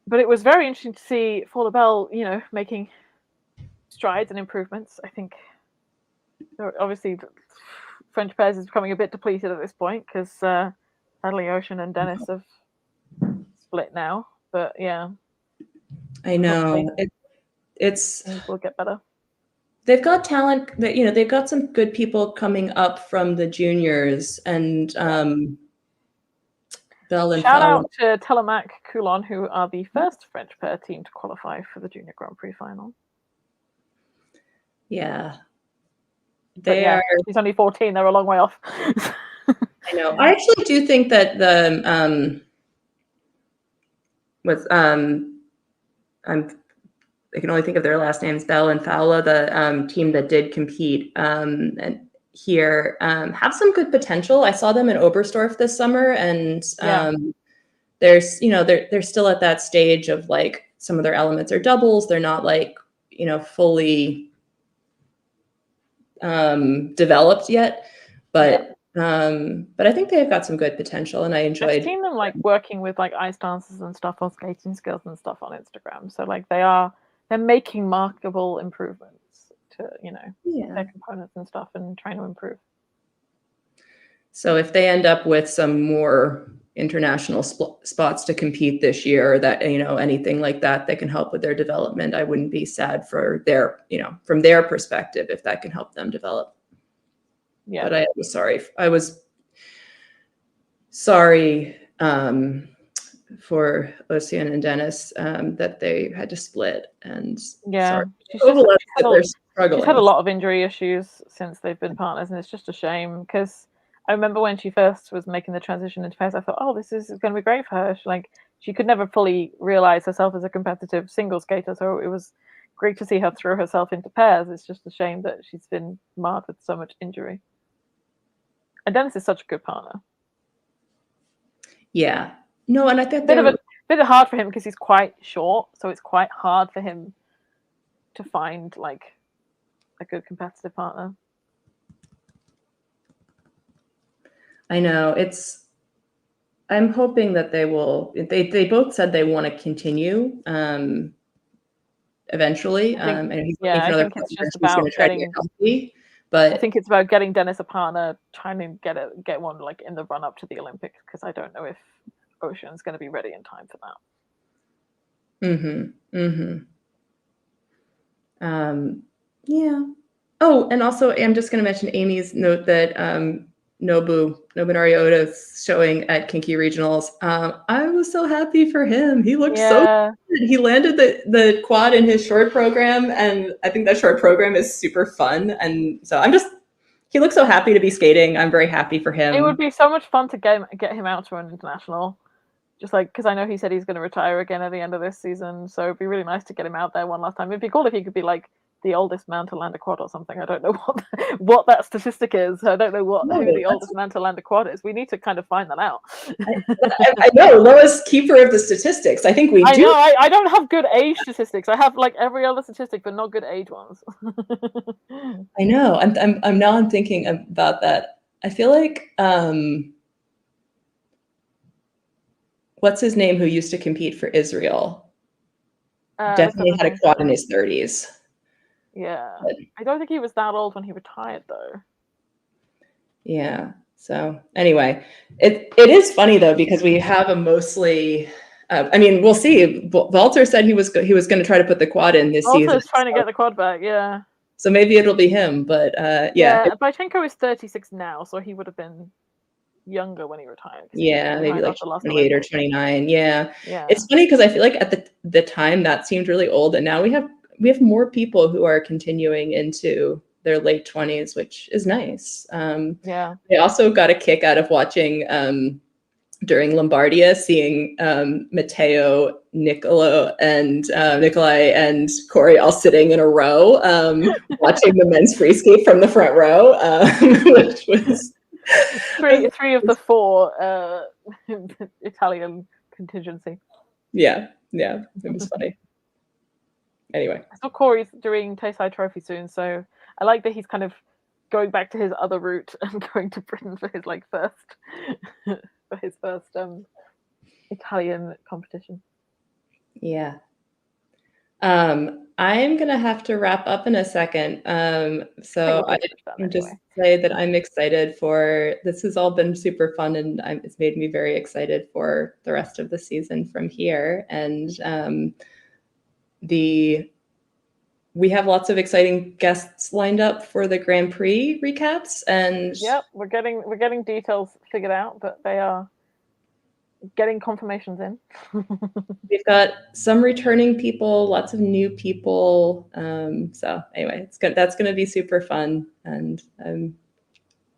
But it was very interesting to see For Bell, making strides and improvements. I think obviously French pairs is becoming a bit depleted at this point, because sadly Ocean and Dennis have split now. But yeah, I know things will get better. They've got talent that, they've got some good people coming up from the juniors, and Bell and shout out to Telemac Coulon, who are the first French pair team to qualify for the Junior Grand Prix final. Yeah. She's only 14, they're a long way off. I know. I actually do think that I can only think of their last names, Bell and Fowler, the team that did compete and here have some good potential. I saw them in Oberstdorf this summer, and there's they're still at that stage of like some of their elements are doubles. They're not like fully developed yet, but I think they've got some good potential, and I've seen them like working with like ice dancers and stuff on skating skills and stuff on Instagram. So like they're making markable improvements to their components and stuff, and trying to improve. So if they end up with some more international spots to compete this year, that anything like that can help with their development, I wouldn't be sad for their from their perspective if that can help them develop. Yeah. But I was sorry for Ocean and Dennis that they had to split. And sorry, she's they're struggling. She's had a lot of injury issues since they've been partners, and it's just a shame because I remember when she first was making the transition into pairs, I thought, oh, this is going to be great for her. She could never fully realize herself as a competitive single skater, so it was great to see her throw herself into pairs. It's just a shame that she's been marred with so much injury. And Dennis is such a good partner. Yeah. No, and I think bit hard for him because he's quite short, so it's quite hard for him to find like a good competitive partner. I know I'm hoping that they will. They both said they want to continue eventually. I think it's just about getting healthy. But I think it's about getting Dennis a partner, trying to get one like in the run up to the Olympics, because I don't know if Ocean's going to be ready in time for that. Yeah. Oh, and also I'm just going to mention Amy's note that Nobunari Oda's showing at Kinky Regionals. I was so happy for him. He looked so good. He landed the quad in his short program, and I think that short program is super fun. And so he looks so happy to be skating. I'm very happy for him. It would be so much fun to get him out to an international. Just like, because I know he said he's going to retire again at the end of this season, so it'd be really nice to get him out there one last time. It'd be cool if he could be like the oldest man to land a quad or something. I don't know what that statistic is. I don't know who the oldest man to land a quad is. We need to kind of find that out. I know, Lois, keeper of the statistics. I think we do. I don't have good age statistics. I have like every other statistic, but not good age ones. I know. I'm thinking about that. I feel like what's his name who used to compete for Israel? Definitely had a quad in his 30s. Yeah. But I don't think he was that old when he retired, though. Yeah. So anyway, it is funny, though, because we have a mostly... I mean, we'll see. Walter said he was going to try to put the quad in this season. Walter's trying to get the quad back, yeah. So maybe it'll be him, but yeah. Bychenko is 36 now, so he would have been younger when he retired. Yeah, maybe like 28 or 29. Yeah. It's funny because I feel like at the time that seemed really old, and now we have more people who are continuing into their late 20s, which is nice. Yeah. I also got a kick out of watching during Lombardia, seeing Matteo, Nikolai, and Corey all sitting in a row, watching the men's free skate from the front row, which was three of the four Italian contingency. Yeah, it was funny. Anyway, I saw Corey's doing Tayside Trophy soon, so I like that he's kind of going back to his other route and going to Britain for his first Italian competition. Yeah. I'm gonna have to wrap up in a second. So I just say that I'm excited for this. Has all been super fun, and it's made me very excited for the rest of the season from here. And we have lots of exciting guests lined up for the Grand Prix recaps, and we're getting details figured out, but they are getting confirmations in. We've got some returning people, lots of new people. So anyway, that's going to be super fun, and I'm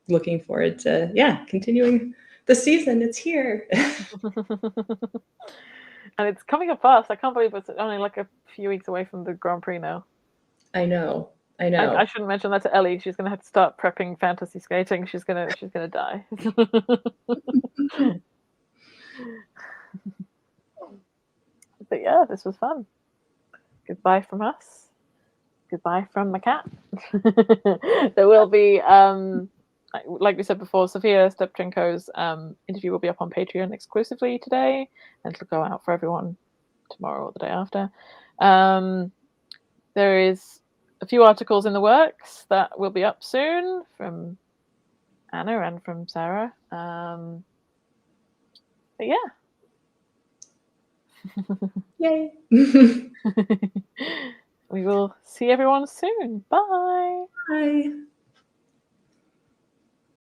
looking forward to continuing the season. It's here. And it's coming up fast. I can't believe it's only like a few weeks away from the Grand Prix now. I know. I shouldn't mention that to Ellie. She's gonna have to start prepping fantasy skating. She's gonna die. But yeah, this was fun. Goodbye from us. Goodbye from my cat. There will be, like we said before, Sofia Stepchenko's interview will be up on Patreon exclusively today, and it'll go out for everyone tomorrow or the day after. There is a few articles in the works that will be up soon from Anna and from Sarah. But yeah. Yay. We will see everyone soon. Bye. Bye.